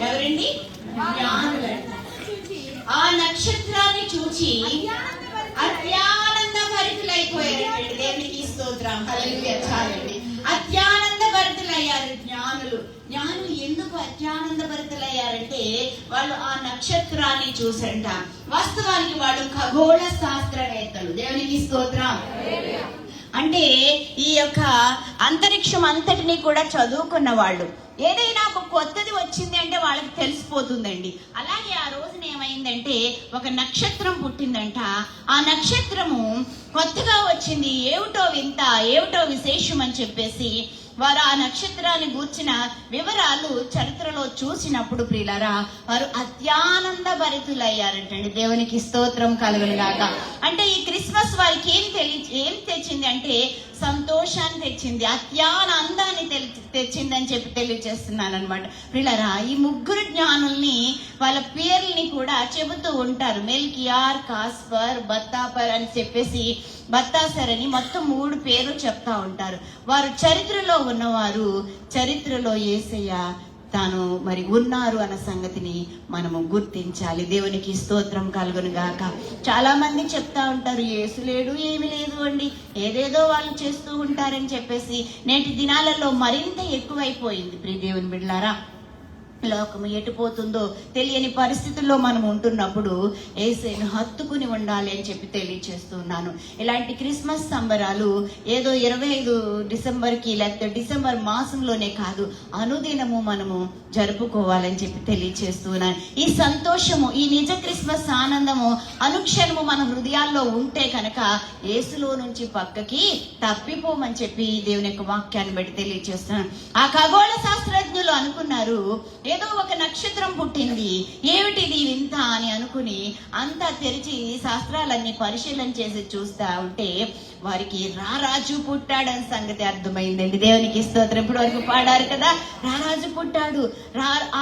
ఎవరండి? జ్ఞానులు. ఆ నక్షత్రాన్ని చూచి అత్యానంద భరితులైపోయారు. దేవునికి స్తోత్రం. హల్లెలూయా. చాలండి. అత్యానంద భరితులయ్యారు జ్ఞానులు. జ్ఞానులు ఎందుకు అత్యానంద భరితులయ్యారంటే వాళ్ళు ఆ నక్షత్రాన్ని చూసంట. వాస్తవానికి వాళ్ళు ఖగోళ శాస్త్రవేత్తలు. దేవునికి స్తోత్రం. అంటే ఈ యొక్క అంతరిక్షం అంతటినీ కూడా చదువుకున్న వాళ్ళు. ఏదైనా ఒక కొత్తది వచ్చింది అంటే వాళ్ళకి తెలిసిపోతుందండి. అలాగే ఆ రోజున ఏమైందంటే ఒక నక్షత్రం పుట్టిందంట. ఆ నక్షత్రము కొత్తగా వచ్చింది, ఏమిటో వింత, ఏమిటో విశేషం అని చెప్పేసి వారు ఆ నక్షత్రాన్ని గూర్చిన వివరాలు చరిత్రలో చూసినప్పుడు ప్రియులారా వారు అత్యానంద భరితులయ్యారంటండి. దేవునికి స్తోత్రం కలుగునుగాక. అంటే ఈ క్రిస్మస్ వారికి ఏం తెచ్చింది అంటే సంతోషాన్ని తెచ్చింది, అత్యానందాన్ని తెచ్చిందని చెప్పి తెలియజేస్తున్నాను అనమాట. ప్రియులారా, ఈ 3 జ్ఞానుల్ని వాళ్ళ పేర్లని కూడా చెబుతూ ఉంటారు. మెల్కియార్, కాస్పర్, బత్తాపర్ అని చెప్పేసి బత్తాసర్ అని మొత్తం 3 పేర్లు చెప్తా ఉంటారు. వారు చరిత్రలో ఉన్నవారు చరిత్రలో యేసయ్య తాను మరి ఉన్నారు అన్న సంగతిని మనము గుర్తించాలి. దేవునికి స్తోత్రం కలుగును గాక. చాలా మంది చెప్తా ఉంటారు, యేసు లేడు, ఏమి లేదు అండి, ఏదేదో వాళ్ళు చేస్తూ ఉంటారని చెప్పేసి. నేటి దినాలలో మరింత ఎక్కువైపోయింది ప్రియ దేవుని బిడ్డలారా. లోకము ఎటుపోతుందో తెలియని పరిస్థితుల్లో మనం ఉంటున్నప్పుడు యేసుని హత్తుకుని ఉండాలి అని చెప్పి తెలియచేస్తున్నాను. ఇలాంటి క్రిస్మస్ సంబరాలు ఏదో 25 డిసెంబర్కి లేకపోతే డిసెంబర్ మాసంలోనే కాదు, అనుదినము మనము జరుపుకోవాలని చెప్పి తెలియచేస్తున్నాను. ఈ సంతోషము, ఈ నిజ క్రిస్మస్ ఆనందము అనుక్షణము మన హృదయాల్లో ఉంటే కనుక యేసులో నుంచి పక్కకి తప్పిపోమని చెప్పి దేవుని యొక్క వాక్యాన్ని బట్టి తెలియచేస్తున్నాను. ఆ ఖగోళ శాస్త్రజ్ఞులు అనుకున్నారు, ఏదో ఒక నక్షత్రం పుట్టింది, ఏమిటిది వింత అని అనుకుని అంతా తెరిచి శాస్త్రాలన్నీ పరిశీలన చేసి చూస్తా ఉంటే వారికి రారాజు పుట్టాడని సంగతి అర్థమైందండి. దేవునికి స్తోత్రం. ఇప్పుడు వరకు పాడారు కదా, రారాజు పుట్టాడు,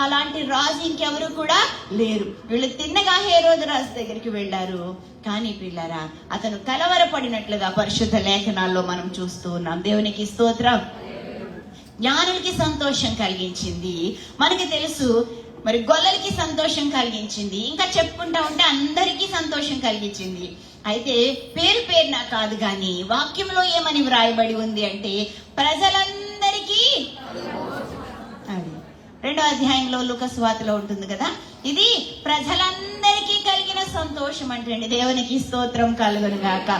అలాంటి రాజు ఇంకెవరు కూడా లేరు. వీళ్ళు తిన్నగా హేరోదు రాజు దగ్గరికి వెళ్ళారు. కానీ పిల్లరా, అతను కలవరపడినట్లుగా పరిశుద్ధ లేఖనాల్లో మనం చూస్తూ ఉన్నాం. దేవునికి స్తోత్రం. జ్ఞానులకి సంతోషం కలిగించింది, మనకి తెలుసు. మరి గొల్లలకి సంతోషం కలిగించింది, ఇంకా చెప్పుకుంటా ఉంటే అందరికీ సంతోషం కలిగించింది. అయితే పేరు పేరునా కాదు కానీ వాక్యంలో ఏమని వ్రాయబడి ఉంది అంటే ప్రజలందరికీ. అది 2వ అధ్యాయంలో లూకా సువార్తలో ఉంటుంది కదా, ఇది ప్రజలందరికీ కలిగిన సంతోషం అంటే. దేవునికి స్తోత్రం కలుగును గాక.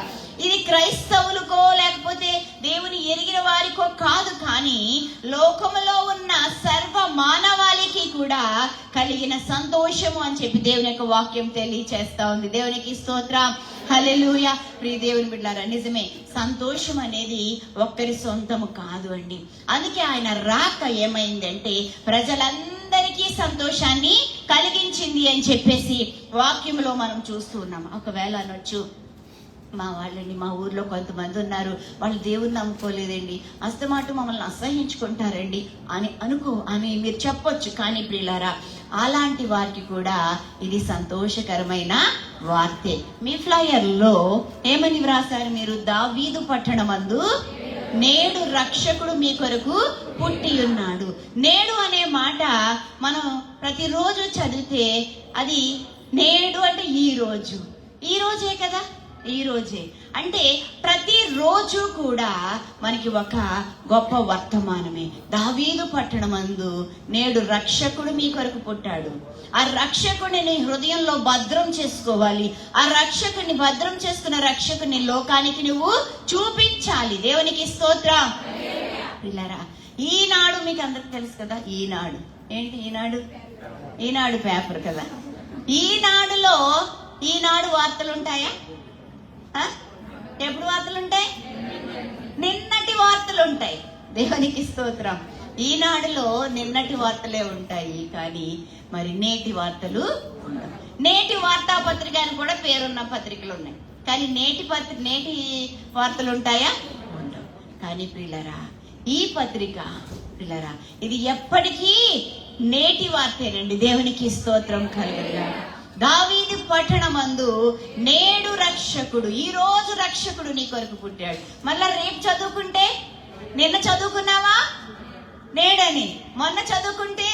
ఇది క్రైస్తవులకో లేకపోతే దేవుని ఎరిగిన వారికో కాదు, కానీ లోకములో ఉన్న సర్వ మానవాళికి కూడా కలిగిన సంతోషము అని చెప్పి దేవుని యొక్క వాక్యం తెలియచేస్తా ఉంది. దేవునికి స్తోత్రం. హల్లెలూయా. ప్రియ దేవుని బిడ్డలారా, నిజమే, సంతోషం అనేది ఒక్కరి సొంతము కాదు అండి. అందుకే ఆయన రాక ఏమైందంటే ప్రజలందరికీ సంతోషాన్ని కలిగించింది అని చెప్పేసి వాక్యంలో మనం చూస్తూ ఉన్నాం. ఒకవేళ అనొచ్చు, మా వాళ్ళండి, మా ఊర్లో కొంతమంది ఉన్నారు, వాళ్ళు దేవుని నమ్ముకోలేదండి, అస్తమాటు మమ్మల్ని అసహించుకుంటారండి అని మీరు చెప్పొచ్చు. కానీ ప్రియులారా, అలాంటి వారికి కూడా ఇది సంతోషకరమైన వార్తే. మీ ఫ్లైయర్లో ఏమని వ్రాసారు మీరు? దావీదు పట్టణమందు నేడు రక్షకుడు మీ కొరకు పుట్టి ఉన్నాడు. నేడు అనే మాట మనం ప్రతిరోజు చదివితే అది నేడు అంటే ఈ రోజే కదా, ఈ రోజే. అంటే ప్రతిరోజు కూడా మనకి ఒక గొప్ప వర్తమానమే. దావీదు పట్టణమందు నేడు రక్షకుడు మీ కొరకు పుట్టాడు. ఆ రక్షకుడిని హృదయంలో భద్రం చేసుకోవాలి. ఆ రక్షకుడిని భద్రం చేసుకున్న రక్షకుడిని లోకానికి నువ్వు చూపించాలి. దేవునికి స్తోత్రం. పిల్లరా, ఈనాడు మీకు అందరికి తెలుసు కదా. ఈనాడు ఏంటి? ఈనాడు పేపర్ కదా. ఈనాడు వార్తలు ఉంటాయా? ఎప్పుడు వార్తలు ఉంటాయి? నిన్నటి వార్తలు ఉంటాయి. దేవునికి స్తోత్రం. ఈనాడులో నిన్నటి వార్తలే ఉంటాయి, కానీ మరి నేటి వార్తలు ఉండవు. నేటి వార్తాపత్రిక అని కూడా పేరున్న పత్రికలు ఉన్నాయి, కానీ నేటి వార్తలు ఉంటాయా? ఉండవు. కానీ ప్రియులరా, ఈ పత్రిక ప్రియులరా, ఇది ఎప్పటికీ నేటి వార్తేనండి. దేవునికి స్తోత్రం కలుగుగా. దావీదు పట్టణమందు నేడు రక్షకుడు, ఈ రోజు రక్షకుడు నీ కొరకు పుట్టాడు. మళ్ళా రేపు చదువుకుంటే, నిన్న చదువుకున్నావా నేడని, మొన్న చదువుకుంటే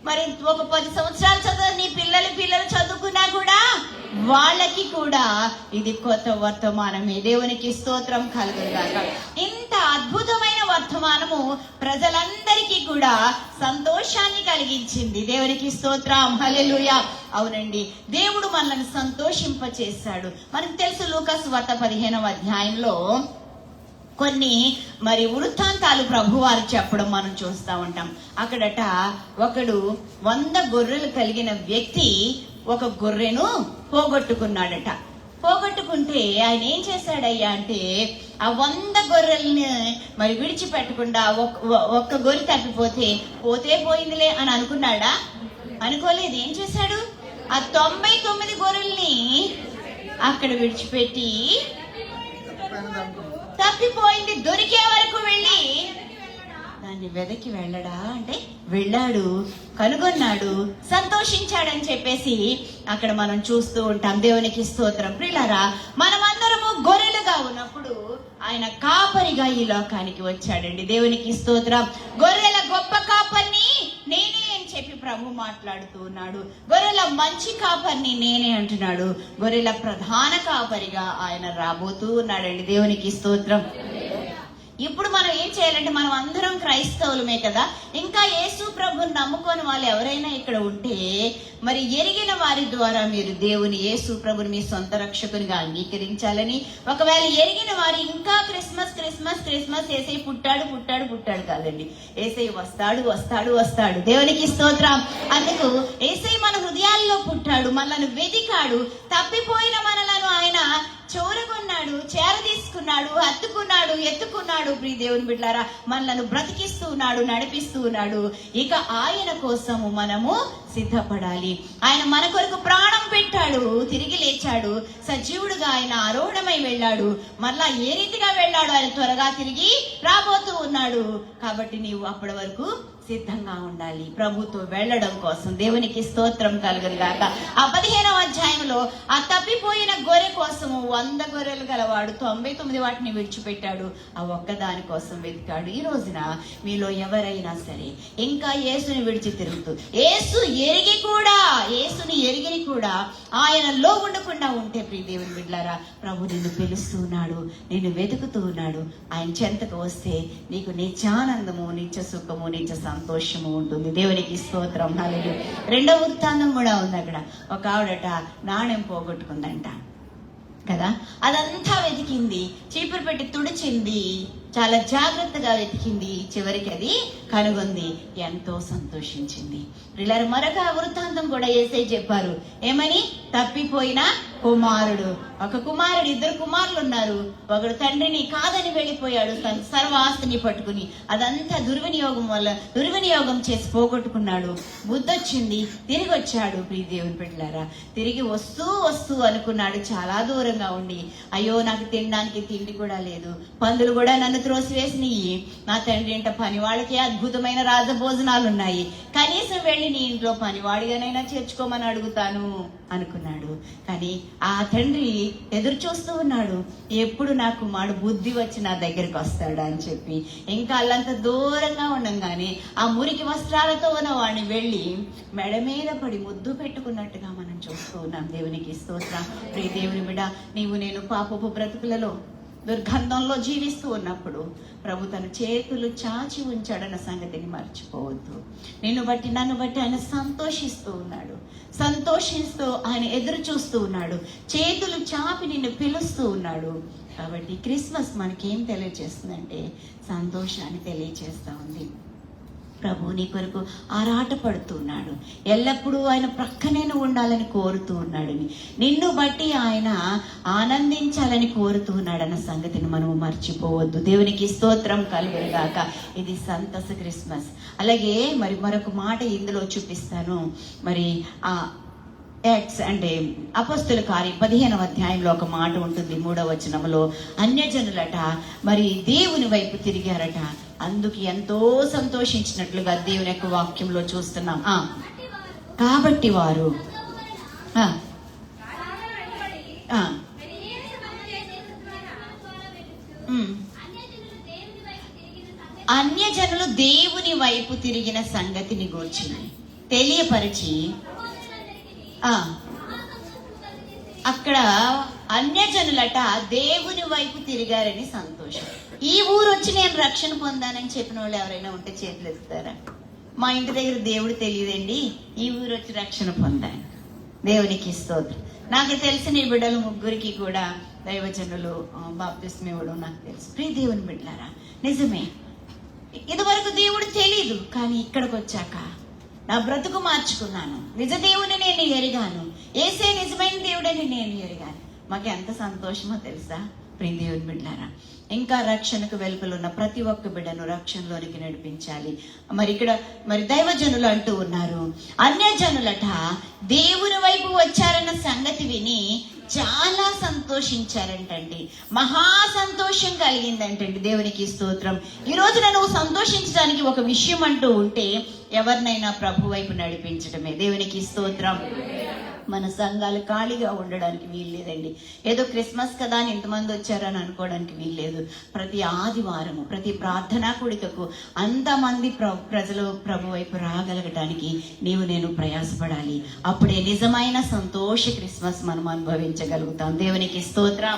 మరి ఒక 10 సంవత్సరాలు చదువు నీ పిల్లలు చదువుకున్నా కూడా వాళ్ళకి కూడా ఇది కొత్త వర్తమానమే. దేవునికి స్తోత్రం కలుగుగాక. ఇంత అద్భుతమైన వర్తమానము ప్రజలందరికీ కూడా సంతోషాన్ని కలిగించింది. దేవునికి స్తోత్రం. హల్లెలూయా. అవునండి, దేవుడు మనల్ని సంతోషింపచేశాడు. మనకు తెలుసు, లూకా సువార్త 15వ అధ్యాయంలో కొన్ని మరి వృత్తాంతాలు ప్రభువారు చెప్పడం మనం చూస్తూ ఉంటాం. అక్కడట ఒకడు 100 గొర్రెలు కలిగిన వ్యక్తి ఒక గొర్రెను పోగొట్టుకున్నాడట. పోగొట్టుకుంటే ఆయన ఏం చేశాడయ్యా అంటే, ఆ 100 గొర్రెల్ని మరి విడిచిపెట్టకుండా ఒక్క గొర్రె తప్పిపోతే పోయిందిలే అని అనుకున్నాడా? అనుకోలేదు. ఏం చేశాడు? ఆ 99 గొర్రెల్ని అక్కడ విడిచిపెట్టి తప్పిపోయింది దొరికే వరకు వెళ్ళి దాన్ని వెదకి వెళ్ళడా అంటే వెళ్ళాడు, కనుగొన్నాడు, సంతోషించాడని చెప్పేసి అక్కడ మనం చూస్తూ ఉంటాం. దేవునికి స్తోత్రం. ప్రియులారా, మనమందరము గొర్రెలుగా ఉన్నప్పుడు ఆయన కాపరిగా ఈ లోకానికి వచ్చాడండి. దేవునికి స్తోత్రం. గొర్రెల గొప్ప కాపరిని నేనే అని చెప్పి ప్రభు మాట్లాడుతూ ఉన్నాడు. గొర్రెల మంచి కాపరిని నేనే అంటున్నాడు. గొర్రెల ప్రధాన కాపరిగా ఆయన రాబోతూ ఉన్నాడండి. దేవునికి స్తోత్రం. ఇప్పుడు మనం ఏం చేయాలంటే, మనం అందరం క్రైస్తవులమే కదా, ఇంకా యేసు ప్రభుని నమ్ముకొని వాళ్ళు ఎవరైనా ఇక్కడ ఉంటే, మరి ఎరిగిన వారి ద్వారా మీరు దేవుని యేసు ప్రభుని మీ సొంత రక్షకునిగా అంగీకరించాలని, ఒకవేళ ఎరిగిన వారు ఇంకా క్రిస్మస్ క్రిస్మస్ క్రిస్మస్ యేసై పుట్టాడు పుట్టాడు పుట్టాడు కాదండి, యేసై వస్తాడు వస్తాడు వస్తాడు. దేవునికి స్తోత్రం. అందుకు యేసై మన హృదయాల్లో పుట్టాడు, మనల్ని వెదికాడు, తప్పిపోయిన మనలను ఆయన చోరగొన్నాడు, చేరదీసుకున్నాడు, హత్తుకున్నాడు, ఎత్తుకున్నాడు. ప్రియ దేవుని బిడ్డలారా, మనలను బ్రతికిస్తూ ఉన్నాడు, నడిపిస్తూ ఉన్నాడు. ఇక ఆయన కోసము మనము సిద్ధపడాలి. ఆయన మన కొరకు ప్రాణం పెట్టాడు, తిరిగి లేచాడు, సజీవుడుగా ఆయన ఆరోహణమై వెళ్ళాడు. మరలా ఏ రీతిగా వెళ్ళాడు, ఆయన త్వరగా తిరిగి రాబోతూ ఉన్నాడు. కాబట్టి నీవు అప్పటి వరకు సిద్ధంగా ఉండాలి ప్రభుతో వెళ్ళడం కోసం. దేవునికి స్తోత్రం కలుగును గాక. ఆ 15వ అధ్యాయంలో ఆ తప్పిపోయిన గొర్రె కోసము 100 గొర్రెలు గలవాడు 99 వాటిని విడిచిపెట్టాడు, ఆ ఒక్కదాని కోసం వెతికాడు. ఈ రోజున మీలో ఎవరైనా సరే ఇంకా యేసుని విడిచి తిరుగుతూ, యేసుని ఎరిగిని కూడా ఆయనలో ఉండకుండా ఉంటే, ప్రియ దేవుని బిడ్డలారా, ప్రభు నిన్ను పిలుస్తూ ఉన్నాడు, నిన్ను వెతుకుతూ ఉన్నాడు. ఆయన చెంతకు వస్తే నీకు నిత్యానందము, నిత్య సుఖము, నిత్య సంతోషము ఉంటుంది. దేవునికి స్తోత్రం. హల్లెలూయా. 2వ వృత్తాంతం కూడా ఉంది. అక్కడ ఒక ఆవిడట నాణ్యం పోగొట్టుకుందంట కదా, అదంతా వెతికింది, చీపురు పెట్టి తుడిచింది, చాలా జాగ్రత్తగా వెతికింది, చివరికి అది కనుగొంది, ఎంతో సంతోషించింది. పిల్లలు మరొక వృత్తాంతం కూడా యేసయ్య చెప్పారు. ఏమని? తప్పిపోయిన కుమారుడు. ఒక కుమారుడు, 2 కుమారులు ఉన్నారు. ఒకడు తండ్రిని కాదని వెళ్ళిపోయాడు, తన సర్వ ఆస్తిని పట్టుకుని. అదంతా దుర్వినియోగం చేసి పోగొట్టుకున్నాడు. బుద్ధొచ్చింది, తిరిగి వచ్చాడు. ప్రియ దేవుని బిడ్డలారా, తిరిగి వస్తూ అనుకున్నాడు, చాలా దూరంగా ఉండి, అయ్యో నాకు తినడానికి తిండి కూడా లేదు, పందులు కూడా నన్ను త్రోసివేసినయి, నా తండ్రి ఇంట పని వాళ్ళకి అద్భుతమైన రాజభోజనాలు ఉన్నాయి, కనీసం వెళ్ళి నీ ఇంట్లో పనివాడిగానైనా చేర్చుకోమని అడుగుతాను అనుకున్నాడు. కానీ ఆ తండ్రి ఎదురు చూస్తూ ఉన్నాడు, ఎప్పుడు నా కుమారుడు బుద్ధి వచ్చి నా దగ్గరికి వస్తాడా అని చెప్పి. ఇంకా అల్లంత దూరంగా ఉండంగానే ఆ మురికి వస్త్రాలతో ఉన్న వాడిని వెళ్ళి మెడ మీద పడి ముద్దు పెట్టుకున్నట్టుగా మనం చూస్తూ ఉన్నాం. దేవునికి స్తోత్రం. ప్రియ దేవుని బిడ్డ, నీవు నేను పాపపు బ్రతుకులలో దుర్గంధంలో జీవిస్తూ ఉన్నప్పుడు ప్రభు తన చేతులు చాచి ఉంచాడన్న సంగతిని మర్చిపోవద్దు. నన్ను బట్టి ఆయన సంతోషిస్తూ ఉన్నాడు, సంతోషిస్తూ ఆయన ఎదురు చూస్తూ ఉన్నాడు, చేతులు చాపి నిన్ను పిలుస్తూ ఉన్నాడు. కాబట్టి క్రిస్మస్ మనకేం తెలియజేస్తుందంటే సంతోషాన్ని తెలియజేస్తా ఉంది. ప్రభు నీ కొరకు ఆరాటపడుతున్నాడు, ఎల్లప్పుడూ ఆయన ప్రక్కనే ఉండాలని కోరుతూ ఉన్నాడని, నిన్ను బట్టి ఆయన ఆనందించాలని కోరుతూ ఉన్నాడన్న సంగతిని మనం మర్చిపోవద్దు. దేవునికి స్తోత్రం కలుగును గాక. ఇది సంతస క్రిస్మస్. అలాగే మరి మరొక మాట ఇందులో చూపిస్తాను. మరి యాక్ట్స్ అంటే అపొస్తలుల కార్యం 15వ అధ్యాయంలో ఒక మాట ఉంటుంది, 3వ వచనంలో, అన్యజనులట మరి దేవుని వైపు తిరిగారట, అందుకు ఎంతో సంతోషించినట్లుగా దేవుని యొక్క వాక్యంలో చూస్తున్నాం. కాబట్టి వారు అన్యజనులు దేవుని వైపు తిరిగిన సంగతిని గూర్చి తెలియపరిచి, అక్కడ అన్యజనులట దేవుని వైపు తిరిగారని సంతోషం. ఈ ఊరు వచ్చి నేను రక్షణ పొందానని చెప్పిన వాళ్ళు ఎవరైనా ఉంటే చేతులు ఎత్తుతారా? మా ఇంటి దగ్గర దేవుడు తెలియదండి, ఈ ఊరు వచ్చి రక్షణ పొందాను. దేవునికి స్తోత్రం. నాకు తెలిసిన ఈ బిడ్డలు 3 కూడా దైవజనులు బాప్తిస్మం ఇవ్వడం నాకు తెలుసు. ప్రియ దేవుని బిడ్డలారా, నిజమే, ఇదివరకు దేవుడు తెలీదు, కానీ ఇక్కడికి వచ్చాక నా బ్రతుకు మార్చుకున్నాను, నిజ దేవుని నేను ఎరిగాను, యేసే నిజమైన దేవుడని నేను ఎరిగాను. మాకు ఎంత సంతోషమో తెలుసా ప్రియ దేవుని బిడ్డలారా. ఇంకా రక్షణకు వెలుపలున్న ప్రతి ఒక్క బిడ్డను రక్షణలోనికి నడిపించాలి. మరి ఇక్కడ మరి దైవజనులు అంటూ ఉన్నారు, అన్యజనులట దేవుని వైపు వచ్చారన్న సంగతి విని చాలా సంతోషించారంటండి, మహా సంతోషం కలిగిందంటండి. దేవునికి స్తోత్రం. ఈ రోజున నువ్వు సంతోషించడానికి ఒక విషయం అంటూ ఉంటే ఎవరినైనా ప్రభు వైపు నడిపించడమే. దేవునికి స్తోత్రం. మన సంఘాలు ఖాళీగా ఉండడానికి వీల్లేదండి. ఏదో క్రిస్మస్ కదా అని ఇంతమంది వచ్చారని అనుకోవడానికి వీల్లేదు. ప్రతి ఆదివారము, ప్రతి ప్రార్థనా కూడికకు అంతమంది ప్రజలు ప్రభు వైపు రాగలగటానికి నీవు నేను ప్రయాసపడాలి. అప్పుడే నిజమైన సంతోష క్రిస్మస్ మనం అనుభవించగలుగుతాం. దేవునికి స్తోత్రం.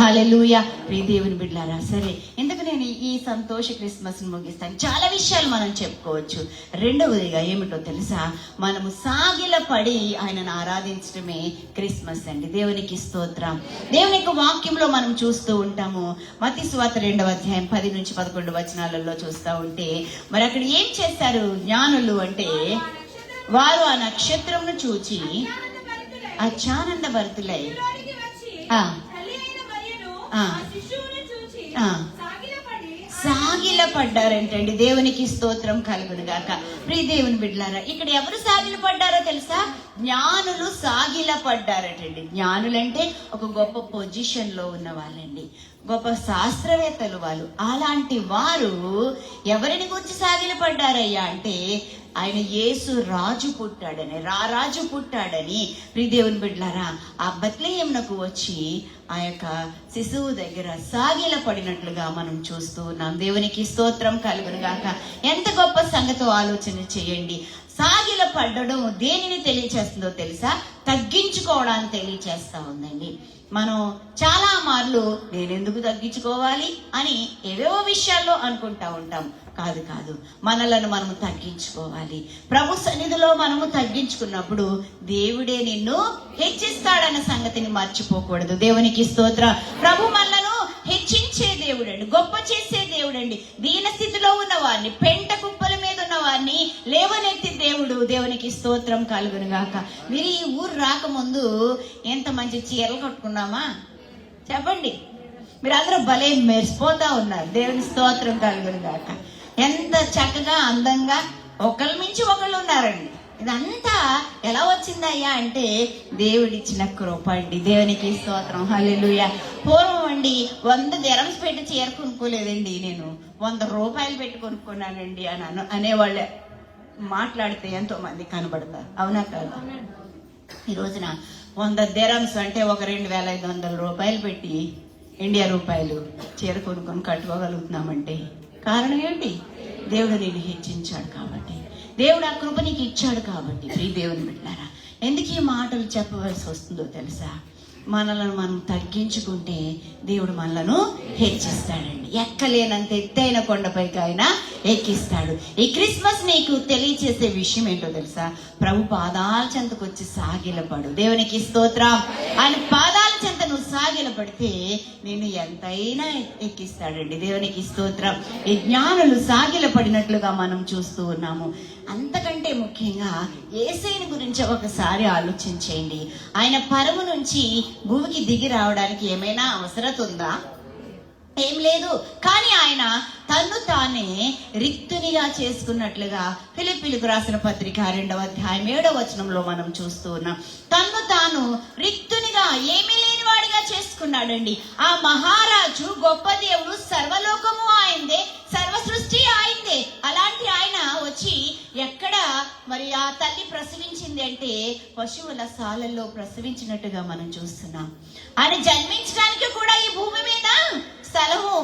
హల్లెలూయా. ప్రియ దేవుని బిడ్డలారా, సరే ఇందుకు నేను ఈ సంతోష క్రిస్మస్ ముగిస్తాను. చాలా విషయాలు మనం చెప్పుకోవచ్చు. రెండవదిగా ఏమిటో తెలుసా, మనము సాగిలపడి ఆయనను ఆరాధించడమే క్రిస్మస్ అండి. దేవునికి స్తోత్రం. దేవుని యొక్క వాక్యంలో మనం చూస్తూ ఉంటాము. మత్తయి సువార్త 2వ అధ్యాయం 10 నుంచి 11 వచనాలలో చూస్తూ ఉంటే, మరి అక్కడ ఏం చేశారు జ్ఞానులు అంటే, వారు ఆ నక్షత్రంను చూచి అత్యానంద భరితులై సాగిలపడ్డారంటండి. దేవునికి స్తోత్రం కలుగును గాక. ప్రియ దేవుని బిడ్డలారా, ఇక్కడ ఎవరు సాగిలపడ్డారో తెలుసా? జ్ఞానులు సాగిలపడ్డారటండి. జ్ఞానులంటే ఒక గొప్ప పొజిషన్ లో ఉన్న వాళ్ళండి, గొప్ప శాస్త్రవేత్తలు వాళ్ళు. అలాంటి వారు ఎవరిని గురించి సాగిలపడ్డారయ్యా అంటే, ఆయన యేసు రాజు పుట్టాడని, రాజు పుట్టాడని. ప్రియ దేవుని బిడ్డలారా, ఆ బెత్లెహేమునకు వచ్చి ఆ యొక్క శిశువు దగ్గర సాగిల పడినట్లుగా మనం చూస్తూ ఉన్నాం. దేవునికి స్తోత్రం కలుగును గాక. ఎంత గొప్ప సంగతో ఆలోచన చేయండి. సాగిల పడ్డడం దేనిని తెలియచేస్తుందో తెలుసా? తగ్గించుకోవడాన్ని తెలియచేస్తా ఉందండి. మనం చాలా మార్లు నేనెందుకు తగ్గించుకోవాలి అని ఏవేవో విషయాల్లో అనుకుంటా ఉంటాం. కాదు, మనలను మనము తగ్గించుకోవాలి. ప్రభు సన్నిధిలో మనము తగ్గించుకున్నప్పుడు దేవుడే నిన్ను హెచ్చిస్తాడన్న సంగతిని మర్చిపోకూడదు. దేవునికి స్తోత్రం. ప్రభు మనలను హెచ్చించే దేవుడండి, గొప్ప చేసే దేవుడండి. దీన స్థితిలో ఉన్న వారిని, పెంట కుప్పల మీద ఉన్న వారిని లేవనెత్తి దేవుడు. దేవునికి స్తోత్రం కలుగును గాక. మీరు ఈ ఊరు రాకముందు ఎంత మంచి చీరలు కట్టుకున్నామా చెప్పండి. మీరు అందరూ భలే మెరిసిపోతా ఉన్నారు. దేవుని స్తోత్రం కలుగును గాక. ఎంత చక్కగా అందంగా ఒకళ్ళ మించి ఒకళ్ళు ఉన్నారండి. ఇదంతా ఎలా వచ్చిందయ్యా అంటే దేవుడిచ్చిన కృప అండి. దేవునికి స్తోత్రం. హల్లెలూయా. పూర్వం అండి 100 dirhams పెట్టి చీర కొనుక్కోలేదండి, నేను 100 రూపాయలు పెట్టి కొనుక్కున్నానండి అని అనేవాళ్ళే మాట్లాడితే ఎంతో మంది కనబడతారు. అవునా కాదు? ఈ రోజున 100 dirhams అంటే ఒక 2500 రూపాయలు పెట్టి ఇండియా రూపాయలు చీర కొనుక్కొని కట్టుకోగలుగుతున్నామంటే కారణం ఏంటి? దేవుడు నేను హెచ్చించాడు కాబట్టి, దేవుడు ఆ కృప నీకు ఇచ్చాడు కాబట్టి. ప్రియ దేవుని బిడ్డలారా, ఎందుకు ఈ మాటలు చెప్పవలసి వస్తుందో తెలుసా? మనలను మనం తగ్గించుకుంటే దేవుడు మనలను హెచ్చిస్తాడండి. ఎక్కలేనంత ఎత్తైన కొండపైకి ఆయన ఎక్కిస్తాడు. ఈ క్రిస్మస్ నీకు తెలియచేసే విషయం ఏంటో తెలుసా? ప్రభు పాదాల చెంతకు వచ్చి సాగిలపడు. దేవునికి స్తోత్రం. ఆయన పాదాల చెంత నువ్వు సాగిలపడితే నేను ఎంతైనా ఎక్కిస్తాడండి. దేవునికి స్తోత్రం. ఈ జ్ఞానులు సాగిలపడినట్లుగా మనం చూస్తూ ఉన్నాము. అంతకంటే ముఖ్యంగా యేసయ్యని గురించి ఒకసారి ఆలోచించేయండి. ఆయన పరము నుంచి భూమికి దిగి రావడానికి ఏమైనా అవసరం ఉందా? ఏం లేదు. కానీ ఆయన తన్ను తానే రిక్తునిగా చేసుకున్నట్లుగా ఫిలిప్పీలకు రాసిన పత్రిక 2వ అధ్యాయం 7వ వచనంలో మనం చూస్తూ ఉన్నాం. తన్ను తాను రిక్తునిగా, ఏమీ లేని వాడిగా చేసుకున్నాడండి. ఆ మహారాజు, గొప్ప దేవుడు, సర్వలోకము ఆయనదే, సర్వ సృష్టి ఆయనదే. అలాంటి ఆయన వచ్చి ఎక్కడ మరి ఆ తల్లి ప్రసవించింది అంటే పశువుల సాలల్లో ప్రసవించినట్టుగా మనం చూస్తున్నాం. ఆయన జన్మించడానికి కూడా ఈ భూమి మీద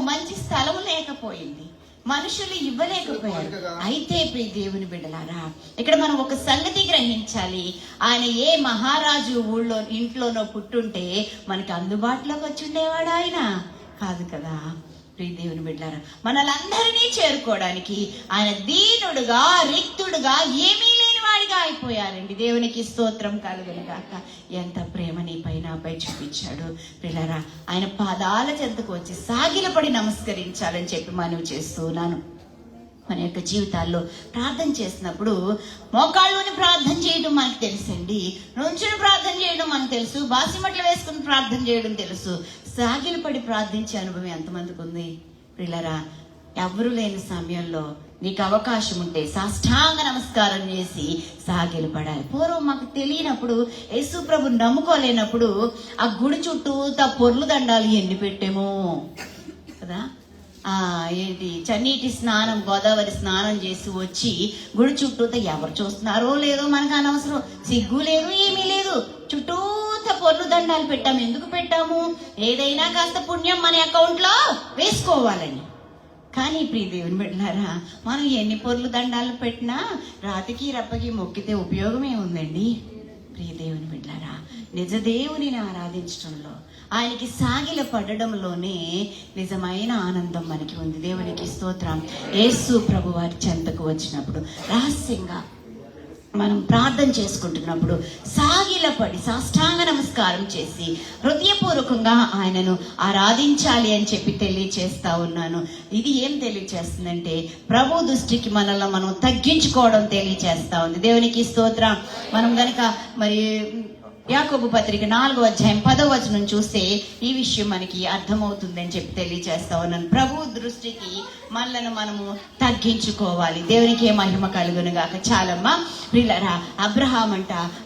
మంచి స్థలము లేకపోయింది, మనుషులు ఇవ్వలేకపోయారు. అయితే ప్రియ దేవుని బిడ్డలారా, ఇక్కడ మనం ఒక సంగతి గ్రహించాలి. ఆయన ఏ మహారాజు ఇంట్లోనో పుట్టుంటే మనకి అందుబాటులోకి వచ్చి ఉండేవాడు ఆయన కాదు కదా. ప్రియ దేవుని బిడ్డలారా, మనలందరినీ చేరుకోవడానికి ఆయన దీనుడుగా, రిక్తుడుగా, ఏమీ లేని వాడిగా అయిపోయారండి. దేవునికి స్తోత్రం కలుగును గాక. ఎంత ప్రేమ నీ పైన నాపై చూపించాడు. పిల్లరా, ఆయన పాదాల చెంతకు వచ్చి సాగిలపడి నమస్కరించాలని చెప్పి మనవి చేస్తున్నాను. మన యొక్క జీవితాల్లో ప్రార్థన చేసినప్పుడు మోకాళ్ళుని ప్రార్థన చేయడం మనకు తెలుసండి, నుంచుని ప్రార్థన చేయడం మనకు తెలుసు, బాసిమట్లు వేసుకుని ప్రార్థన చేయడం తెలుసు. సాగిలపడి ప్రార్థించే అనుభవం ఎంతమందికి ఉంది? పిల్లరా, ఎవరు లేని సమయంలో నీకు అవకాశం ఉంటే సాష్టాంగ నమస్కారం చేసి సాగిలపడాలి. పూర్వం మాకు తెలియనప్పుడు, యేసు ప్రభు నమ్ముకోలేనప్పుడు ఆ గుడి చుట్టూ పొర్లు దండాలు ఎన్ని పెట్టేమో కదా. ఏంటి చన్నీటి స్నానం, గోదావరి స్నానం చేసి వచ్చి గుడి చుట్టూతో ఎవరు చూస్తున్నారో లేదో మనకు అనవసరం, సిగ్గు లేదు ఏమీ లేదు, చుట్టూత పొర్లు దండాలు పెట్టాము. ఎందుకు పెట్టాము? ఏదైనా కాస్త పుణ్యం మన అకౌంట్లో వేసుకోవాలని. కానీ ప్రియ దేవుని బిడ్డలారా, మనం ఎన్ని పొర్లు దండాలు పెట్టినా రాతికి రప్పకి మొక్కితే ఉపయోగమే ఉందండి. ప్రియ దేవుని బిడ్డలారా, నిజ దేవునిని ఆరాధించడంలో, ఆయనకి సాగిల పడడంలోనే నిజమైన ఆనందం మనకి ఉంది. దేవునికి స్తోత్రం. యేసు ప్రభు వారి చెంతకు వచ్చినప్పుడు రహస్యంగా మనం ప్రార్థన చేసుకుంటున్నప్పుడు సాగిలపడి సాష్టాంగ నమస్కారం చేసి హృదయపూర్వకంగా ఆయనను ఆరాధించాలి అని చెప్పి తెలియచేస్తా ఉన్నాను. ఇది ఏం తెలియచేస్తుందంటే ప్రభు దృష్టికి మనల్ని మనం తగ్గించుకోవడం తెలియచేస్తా ఉంది. దేవునికి స్తోత్రం. మనం గనక మరి యాకోబు పత్రిక 4వ అధ్యాయం 10వ వచనం చూస్తే ఈ విషయం మనకి అర్థమవుతుంది అని చెప్పి తెలియచేస్తా ఉన్నాను. ప్రభు దృష్టికి మనలను మనము తగ్గించుకోవాలి. దేవునికి మహిమ కలుగును గాక. చాలమ్మా ప్రియులారా,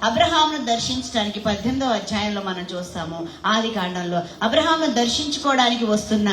అబ్రహామును దర్శించడానికి 18వ అధ్యాయంలో మనం చూస్తాము. ఆది కాండంలో అబ్రహామును దర్శించుకోవడానికి వస్తున్న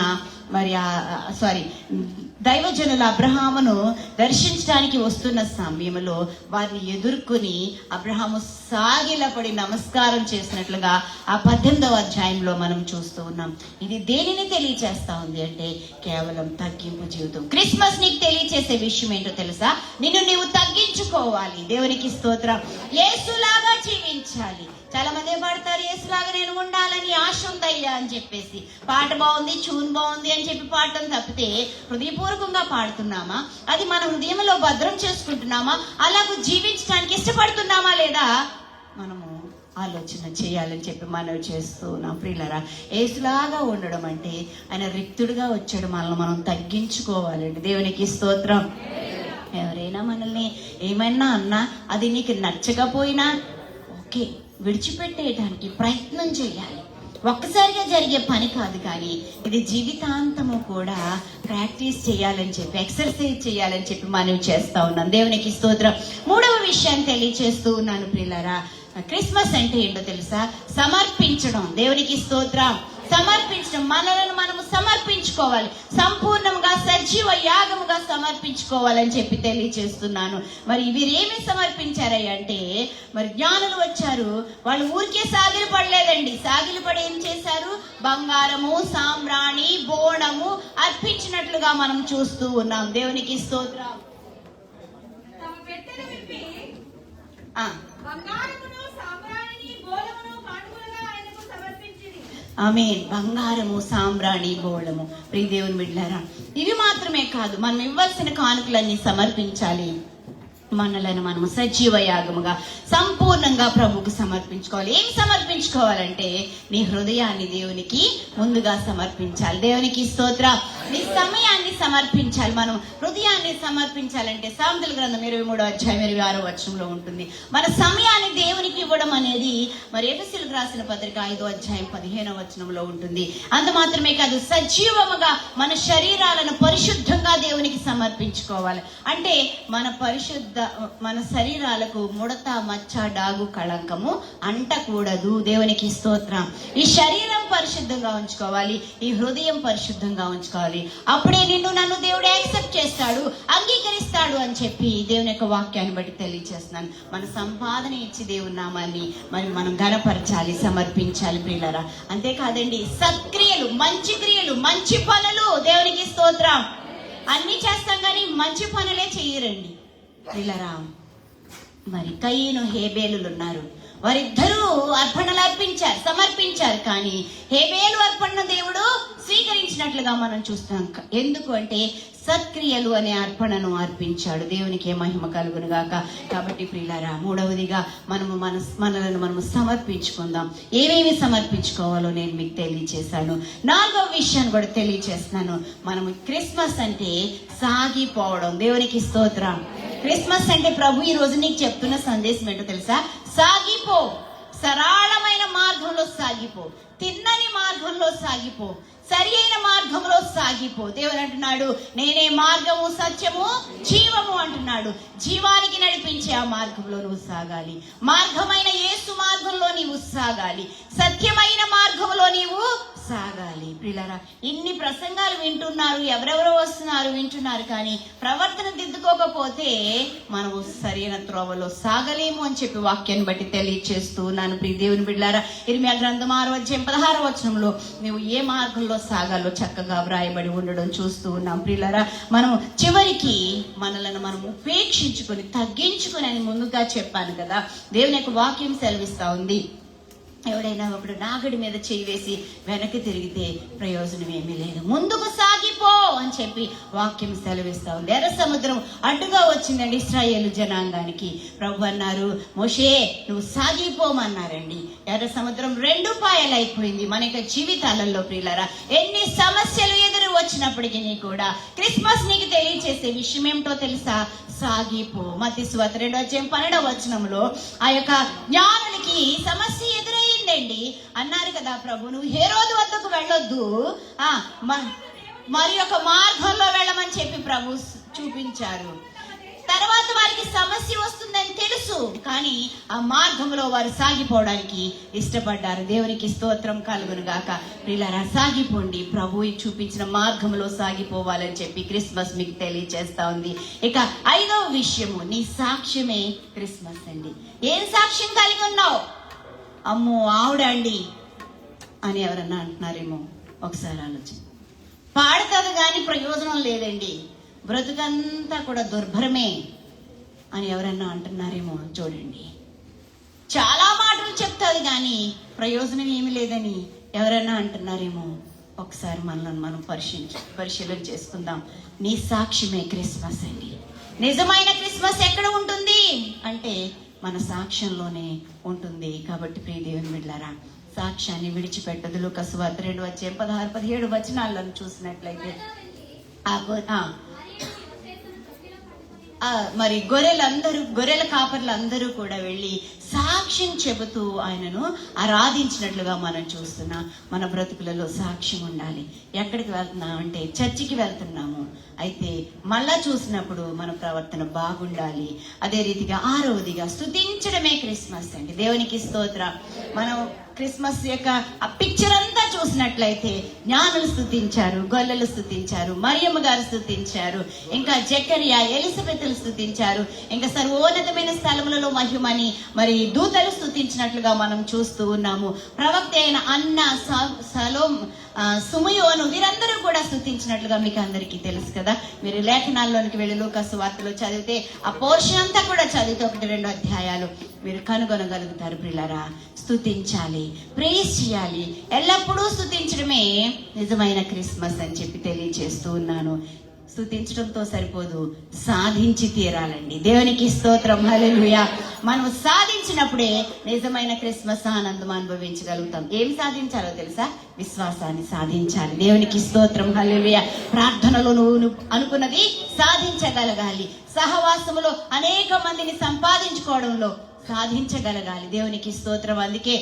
దైవజనుల అబ్రహామును దర్శించడానికి వస్తున్న సమయంలో వారిని ఎదుర్కొని అబ్రహాము సాగిలపడి నమస్కారం చేసినట్లుగా ఆ 18వ అధ్యాయంలో మనం చూస్తూ ఉన్నాం. ఇది దేనిని తెలియచేస్తా ఉంది అంటే కేవలం తగ్గింపు జీవితం. క్రిస్మస్ నీకు తెలియచేసే విషయం ఏంటో తెలుసా? నిన్ను నీవు తగ్గించుకోవాలి. దేవునికి స్తోత్రం. యేసులాగా జీవించాలి. చాలా మంది పాడతారు, యేసులాగా నేను ఉండాలని ఆశ ఉందయ్యా అని చెప్పేసి. పాట బాగుంది, ట్యూన్ బాగుంది అని చెప్పి పాడటం తప్పితే హృదయపూర్వకంగా పాడుతున్నామా? అది మన హృదయంలో భద్రం చేసుకుంటున్నామా? అలాగూ జీవించడానికి ఇష్టపడుతున్నామా లేదా మనము ఆలోచన చేయాలని చెప్పి మనవి చేస్తూ ఉన్నాం. ప్రియులారా, యేసులాగా ఉండడం అంటే ఆయన రిక్తుడిగా వచ్చాడు, మనల్ని మనం తగ్గించుకోవాలండి. దేవునికి స్తోత్రం. ఎవరైనా మనల్ని ఏమైనా అన్నా అది నీకు నచ్చకపోయినా ఓకే, విడిచిపెట్టేయడానికి ప్రయత్నం చేయాలి. ఒక్కసారిగా జరిగే పని కాదు, కానీ ఇది జీవితాంతము కూడా ప్రాక్టీస్ చేయాలని చెప్పి, ఎక్సర్సైజ్ చేయాలని చెప్పి మనవి చేస్తా ఉన్నాను. దేవునికి స్తోత్రం. 3వ విషయాన్ని తెలియచేస్తూ ఉన్నాను ప్రియులారా. క్రిస్మస్ అంటే ఏంటో తెలుసా? సమర్పించడం. దేవునికి స్తోత్రం. సమర్పించడం, మనలను మనము సమర్పించుకోవాలి, సంపూర్ణంగా సజీవ యాగముగా సమర్పించుకోవాలని చెప్పి తెలియచేస్తున్నాను. మరి వీరేమి సమర్పించారయ్య అంటే, మరి జ్ఞానులు వచ్చారు, వాళ్ళు ఊరికే సాగిలు పడలేదండి. సాగిలు పడి ఏం చేశారు? బంగారము, సాంబ్రాణి, బోణము అర్పించినట్లుగా మనం చూస్తూ ఉన్నాం. దేవునికి స్తోత్రం. ఆమేన్. బంగారము, సాంబ్రాణి, బోళము. ప్రియ దేవుని బిడ్డలారా, ఇవి మాత్రమే కాదు, మనం ఇవ్వాల్సిన కానుకలన్నీ సమర్పించాలి. మనలను మనము సజీవ యాగముగా సంపూర్ణంగా ప్రభువుకు సమర్పించుకోవాలి. ఏం సమర్పించుకోవాలంటే నీ హృదయాన్ని దేవునికి ముందుగా సమర్పించాలి. దేవునికి స్తోత్రం. నీ సమయాన్ని సమర్పించాలి. మనం హృదయాన్ని సమర్పించాలంటే సామెతల గ్రంథం 23వ అధ్యాయం 26వ వచనంలో ఉంటుంది. మన సమయాన్ని దేవునికి ఇవ్వడం అనేది మరి ఎఫెసీయులకు రాసిన పత్రిక 5వ అధ్యాయం 15వ వచనంలో ఉంటుంది. అంత మాత్రమే కాదు, సజీవముగా మన శరీరాలను పరిశుద్ధంగా దేవునికి సమర్పించుకోవాలి. అంటే మన శరీరాలకు ముడత, మచ్చ, డాగు, కళంకము అంటకూడదు. దేవునికి స్తోత్రం. ఈ శరీరం పరిశుద్ధంగా ఉంచుకోవాలి, ఈ హృదయం పరిశుద్ధంగా ఉంచుకోవాలి. అప్పుడే నన్ను దేవుడు యాక్సెప్ట్ చేస్తాడు, అంగీకరిస్తాడు అని చెప్పి దేవుని యొక్క వాక్యాన్ని బట్టి తెలియజేస్తున్నాను. మన సంపాదన ఇచ్చి దేవుని నామాన్ని మరి మనం ఘనపరచాలి, సమర్పించాలి ప్రియులారా. అంతేకాదండి, సత్క్రియలు, మంచి క్రియలు, మంచి పనులు. దేవునికి స్తోత్రం. అన్ని చేస్తాం కానీ మంచి పనులే చెయ్యరండి ప్రియులారా. మరి కయీను, హేబేలు ఉన్నారు. వారిద్దరూ అర్పణలు సమర్పించారు. కానీ హేబేలు అర్పణ దేవుడు స్వీకరించినట్లుగా మనం చూస్తాం. ఎందుకు అంటే సత్క్రియలు అనే అర్పణను అర్పించాడు. దేవునికి మహిమ కలుగును గాక. కాబట్టి ప్రియులారా, 3వదిగా మనలను మనము సమర్పించుకుందాం. ఏమేమి సమర్పించుకోవాలో నేను మీకు తెలియచేశాను. 4వ విషయాన్ని కూడా తెలియచేస్తున్నాను. మనము క్రిస్మస్ అంటే సాగిపోవడం. దేవునికి స్తోత్రం. క్రిస్మస్ అంటే ప్రభు ఈ రోజు నీకు చెప్తున్న సందేశం ఏంటో తెలుసా? సాగిపో, సరళమైన మార్గంలో సాగిపో, తిన్నని మార్గంలో సాగిపో, సరి అయిన మార్గంలో సాగిపో. దేవుడు అంటున్నాడు, నేనే మార్గము, సత్యము, జీవము అంటున్నాడు. జీవానికి నడిపించే ఆ మార్గంలో నువ్వు సాగాలి. మార్గమైన యేసు మార్గంలో నీవు సాగాలి. సత్యమైన మార్గంలో నీవు సాగాలి. ప్రియులారా, ఇన్ని ప్రసంగాలు వింటున్నారు, ఎవరెవరో వస్తున్నారు వింటున్నారు, కానీ ప్రవర్తన దిద్దుకోకపోతే మనము సరైన త్రోవలో సాగలేము అని చెప్పి వాక్యాన్ని బట్టి తెలియచేస్తూ ఉన్నాను. ప్రియ దేవుని బిడ్డలారా, ఇర్మియా గ్రంథం 6:16 వచనంలో నువ్వు ఏ మార్గంలో సాగాలో చక్కగా వ్రాయబడి ఉండడం చూస్తూ ఉన్నాం. ప్రియులారా, మనం చివరికి మనలను మనం ఉపేక్షించుకొని తగ్గించుకొని అని ముందుగా చెప్పాను కదా. దేవుని యొక్క వాక్యం సెలవిస్తా ఉంది, ఎవడైనా ఒకడు నాగడి మీద చేయి వేసి వెనక్కి తిరిగితే ప్రయోజనం ఏమీ లేదు, ముందుకు సాగిపో అని చెప్పి వాక్యం సెలవిస్తా ఉంది. ఎర్ర సముద్రం అడ్డుగా వచ్చిందండి ఇశ్రాయేలు జనాంగానికి. ప్రభు అన్నారు, మోషే నువ్వు సాగిపోమన్నారండి. ఎర్ర సముద్రం 2 పాయలైపోయింది. మన యొక్క జీవితాలలో ప్రియులారా, ఎన్ని సమస్యలు ఎదురు వచ్చినప్పటికీ కూడా క్రిస్మస్ నీకు తెలియచేసే విషయం ఏమిటో తెలుసా? సాగిపో. మత్తయి సువార్త 2:12 వచనంలో ఆ యొక్క జ్ఞానులకి సమస్య ఎదురయ్యిందండి. అన్నారు కదా ప్రభు, నువ్వు హేరోదు వద్దకు వెళ్ళొద్దు, మరి ఒక మార్గంలో వెళ్ళమని చెప్పి ప్రభు చూపించారు. తర్వాత వారికి సమస్య వస్తుందని తెలుసు, కానీ ఆ మార్గంలో వారు సాగిపోవడానికి ఇష్టపడ్డారు. దేవునికి స్తోత్రం కలుగును గాక. ప్రియులారా, సాగిపోండి, ప్రభు చూపించిన మార్గంలో సాగిపోవాలని చెప్పి క్రిస్మస్ మీకు తెలియజేస్తా ఉంది. ఇక 5వ విషయము, నీ సాక్ష్యమే క్రిస్మస్ అండి. ఏం సాక్ష్యం కలిగి ఉన్నావు? అమ్మో ఆవిడండి అని ఎవరన్నా అంటున్నారేమో, ఒకసారి ఆలోచన. పాడుతుంది కానీ ప్రయోజనం లేదండి, బ్రతుకంతా కూడా దుర్భరమే అని ఎవరన్నా అంటున్నారేమో చూడండి. చాలా మాటలు చెప్తాది కానీ ప్రయోజనం ఏమి లేదని ఎవరన్నా అంటున్నారేమో. ఒకసారి మనల్ని మనం పరిశీలన చేసుకుందాం. నీ సాక్ష్యమే క్రిస్మస్ అండి. నిజమైన క్రిస్మస్ ఎక్కడ ఉంటుంది అంటే మన సాక్ష్యంలోనే ఉంటుంది. కాబట్టి ప్రియ దేవుని బిడ్డలారా, సాక్ష్యాన్ని విడిచిపెట్టదు. లూకాసు వార్త 2:16-17 వచనాలను చూసినట్లయితే మరి గొర్రెల కాపర్లందరూ కూడా వెళ్ళి సాక్ష్యం చెబుతూ ఆయనను ఆరాధించినట్లుగా మనం చూస్తున్నాం. మన బ్రతుకులలో సాక్ష్యం ఉండాలి. ఎక్కడికి వెళ్తున్నాం అంటే చర్చికి వెళ్తున్నాము, అయితే మళ్ళా చూసినప్పుడు మన ప్రవర్తన బాగుండాలి. అదే రీతిగా 6వదిగా స్తుతించడమే క్రిస్మస్ అండి. దేవునికి స్తోత్రం. మనం క్రిస్మస్ యొక్క ఆ పిక్చర్ అంతా చూసినట్లయితే జ్ఞానులు స్తుతించారు, గొల్లలు స్తుతించారు, మరియమ్మ గారు స్తుతించారు, ఇంకా జకరియా ఎలిజబెత్లు స్తుతించారు, ఇంకా సర్వోన్నతమైన స్థలములలో మహిమని మరి దూతలు స్తుతించినట్లుగా మనం చూస్తూ ఉన్నాము. ప్రవక్త అయిన అన్న, సలోం, సుమయోను వీరందరూ కూడా స్తుతించినట్లుగా మీకు అందరికీ తెలుసు కదా. మీరు లేఖనాల్లోనికి వెళ్ళి లూకాసు వార్తలో చదివితే ఆ పోర్షన్ అంతా కూడా చదివితే 1-2 అధ్యాయాలు మీరు కనుగొనగలుగుతారు. ప్రియులారా, స్తుతించాలి, ప్రేస్ చేయాలి. ఎల్లప్పుడూ స్తుతించడమే నిజమైన క్రిస్మస్ అని చెప్పి తెలియజేస్తూ ఉన్నాను. స్తుతించడంతో సరిపోదు, సాధించి తీరాలండి. దేవునికి స్తోత్రం, హల్లెలూయా. మనం సాధించినప్పుడే నిజమైన క్రిస్మస్ ఆనందం అనుభవించగలుగుతాం. ఏం సాధించాలో తెలుసా? విశ్వాసాన్ని సాధించాలి. దేవునికి స్తోత్రం, హల్లెలూయా. ప్రార్థనలో నువ్వు అనుకున్నది సాధించగలగాలి. సహవాసములో అనేక మందిని సంపాదించుకోవడంలో సాధించగలగాలి. దేవునికి స్తోత్రం. అందుకే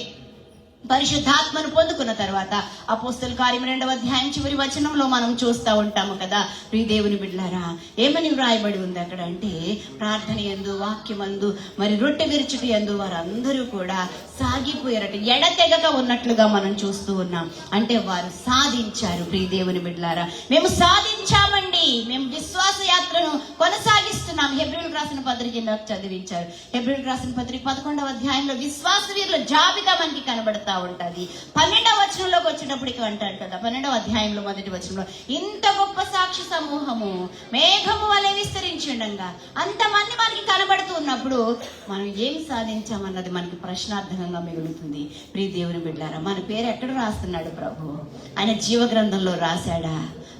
పరిశుద్ధాత్మను పొందుకున్న తర్వాత అపోస్తల కార్యం 2వ అధ్యాయం చివరి వచనంలో మనం చూస్తూ ఉంటాము కదా. ప్రియ దేవుని బిడ్డలారా, ఏమని వ్రాయబడి ఉంది అక్కడ అంటే, ప్రార్థన యందు, వాక్యమందు, మరి రొట్టె విరుచుట యందు వారందరూ కూడా సాగిపోయారట. ఎడతెగక ఉన్నట్లుగా మనం చూస్తూ ఉన్నాం. అంటే వారు సాధించారు. ప్రియ దేవుని బిడ్డలారా, మేము సాధించామండి, మేము విశ్వాస యాత్రను కొనసాగిస్తున్నాం. హెబ్రీయులకు రాసిన పత్రిక చదివించారు. హెబ్రీయులకు రాసిన పత్రిక 11వ అధ్యాయంలో విశ్వాస వీరుల జాబితా మనకి కనబడతా ఉంటది. 12వ వచనంలోకి వచ్చేటప్పటికి అంటాడు కదా, 12వ అధ్యాయంలో 1వ వచనంలో, ఇంత గొప్ప సాక్షి సమూహము మేఘము వలె విస్తరించి ఉండగా అంతమంది మనకి కనబడుతూ ఉన్నప్పుడు మనం ఏం సాధించామన్నది మనకి ప్రశ్నార్థకంగా మిగులుతుంది. ప్రియ దేవుని బిడ్డలారా, మన పేరు ఎక్కడ రాస్తున్నాడు ప్రభు? ఆయన జీవ గ్రంథంలో రాశాడా?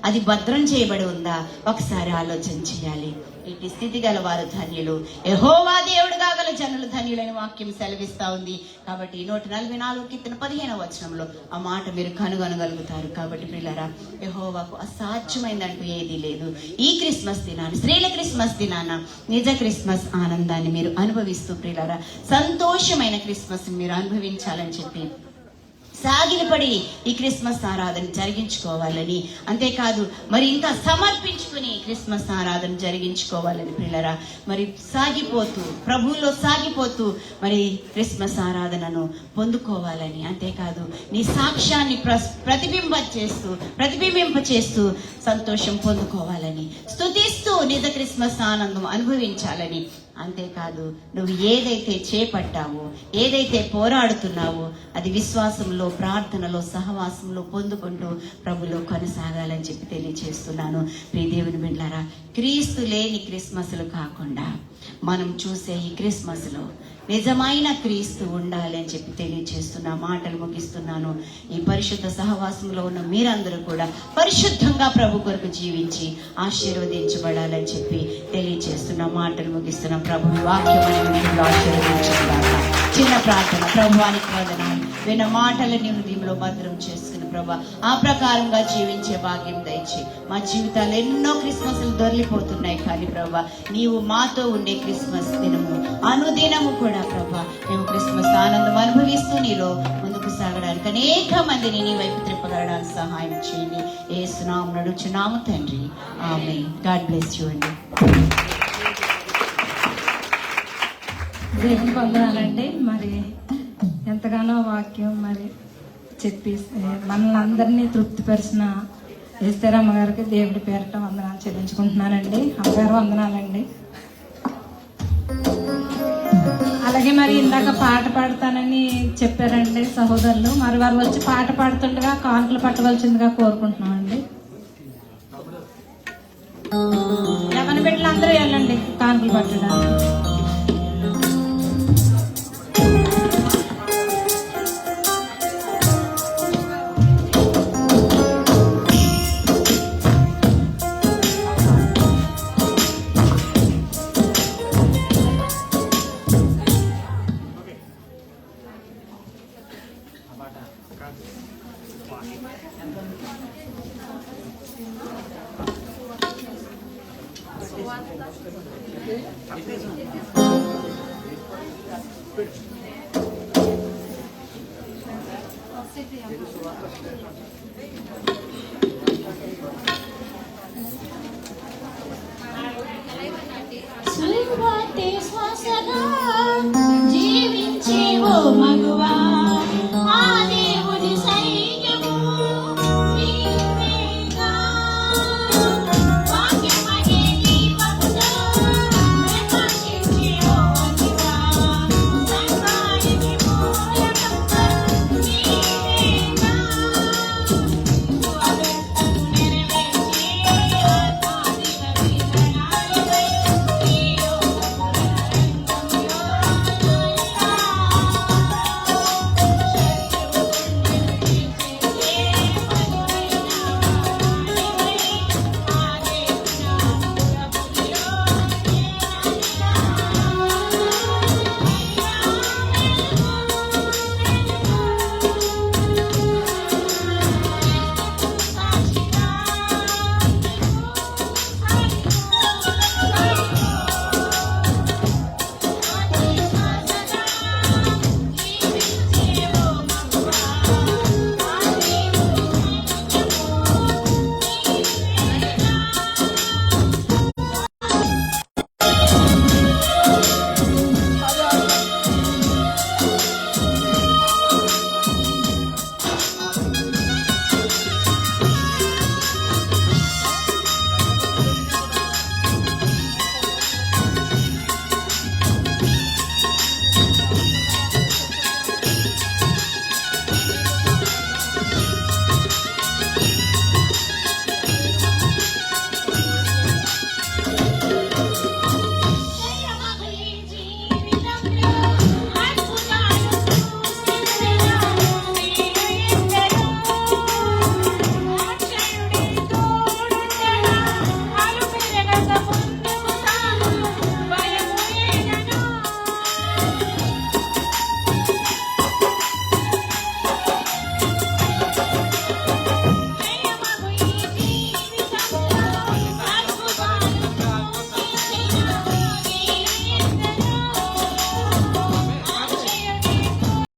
అది భద్రం చేయబడి ఉందా? ఒకసారి ఆలోచన చేయాలి. ఇటు స్థితి గల వారు ధన్యులు, యెహోవా దేవుడుగా గల జనులు ధన్యులని వాక్యం సెలవిస్తా ఉంది. కాబట్టి 144:15 వచనంలో ఆ మాట మీరు కనుగొనగలుగుతారు. కాబట్టి ప్రియులారా, యెహోవాకు అసాధ్యమైందంటూ ఏదీ లేదు. ఈ క్రిస్మస్ దినాన్ని, స్త్రీల క్రిస్మస్ దినాన నిజ క్రిస్మస్ ఆనందాన్ని మీరు అనుభవిస్తూ ప్రియులారా, సంతోషమైన క్రిస్మస్ మీరు అనుభవించాలని చెప్పి సాగిలపడి ఈ క్రిస్మస్ ఆరాధన జరిగించుకోవాలని, అంతేకాదు మరి ఇంకా సమర్పించుకుని క్రిస్మస్ ఆరాధన జరిగించుకోవాలని పిల్లరా, మరి సాగిపోతూ ప్రభువులో సాగిపోతూ మరి క్రిస్మస్ ఆరాధనను పొందుకోవాలని, అంతేకాదు నీ సాక్ష్యాన్ని ప్రతిబింబ చేస్తూ సంతోషం పొందుకోవాలని, స్తుతిస్తూ నిజ క్రిస్మస్ ఆనందం అనుభవించాలని, అంతేకాదు నువ్వు ఏదైతే చేపట్టావో, ఏదైతే పోరాడుతున్నావో అది విశ్వాసంలో, ప్రార్థనలో, సహవాసంలో పొందుకుంటూ ప్రభులో కొనసాగాలని చెప్పి తెలియజేస్తున్నాను. ప్రియ దేవుని బిడ్డలారా, క్రీస్తు లేని క్రిస్మస్లు కాకుండా మనం చూసే ఈ క్రిస్మస్లో నిజమైన క్రీస్తు ఉండాలి అని చెప్పి తెలియజేస్తున్నా మాటలు ముగిస్తున్నాను. ఈ పరిశుద్ధ సహవాసంలో ఉన్న మీరందరూ కూడా పరిశుద్ధంగా ప్రభు కొరకు జీవించి ఆశీర్వదించబడాలని చెప్పి తెలియజేస్తున్నా మాటలు ముగిస్తున్నా. ప్రభు వాక్యం ఆశీర్వదించబడాలి. చిన్న ప్రార్థన. ప్రభువానికి వందనాలు. విన్న మాటలని హృదయంలో భద్రం చేసుకుని ప్రభా ఆ ప్రకారంగా జీవించే భాగ్యం దయచి మా జీవితాలు ఎన్నో క్రిస్మస్లు దొరికిపోతున్నాయి, కానీ ప్రభా నీవు మాతో ఉండే క్రిస్మస్ దినము అనుదినము కూడా ప్రభా మేము క్రిస్మస్ ఆనందం అనుభవిస్తూ నీలో ముందుకు సాగడానికి అనేక మందిని నీ వైపు త్రిప్పగలడానికి సహాయం చేయండి. యేసు నామమున నడుచున్నాము తండ్రి, ఆమేన్. గాడ్ బ్లెస్ యు అండి. దేవుని వందనాలండి. మరి ఎంతగానో వాక్యం మరి చెప్పి మనల్ని అందరినీ తృప్తిపరిచిన ఎస్తేరమ్మ గారికి దేవుడి పేరట వందనాలు చెల్లించుకుంటున్నానండి. అమ్మగారు వందనాలండి. అలాగే మరి ఇందాక పాట పాడతానని చెప్పారండి సహోదరులు. మరి వారు వచ్చి పాట పాడుతుండగా కానుకలు పట్టవలసిందిగా కోరుకుంటున్నామండి. యవన బిడ్డలు అందరూ వెళ్ళండి కానుకలు పట్టడానికి.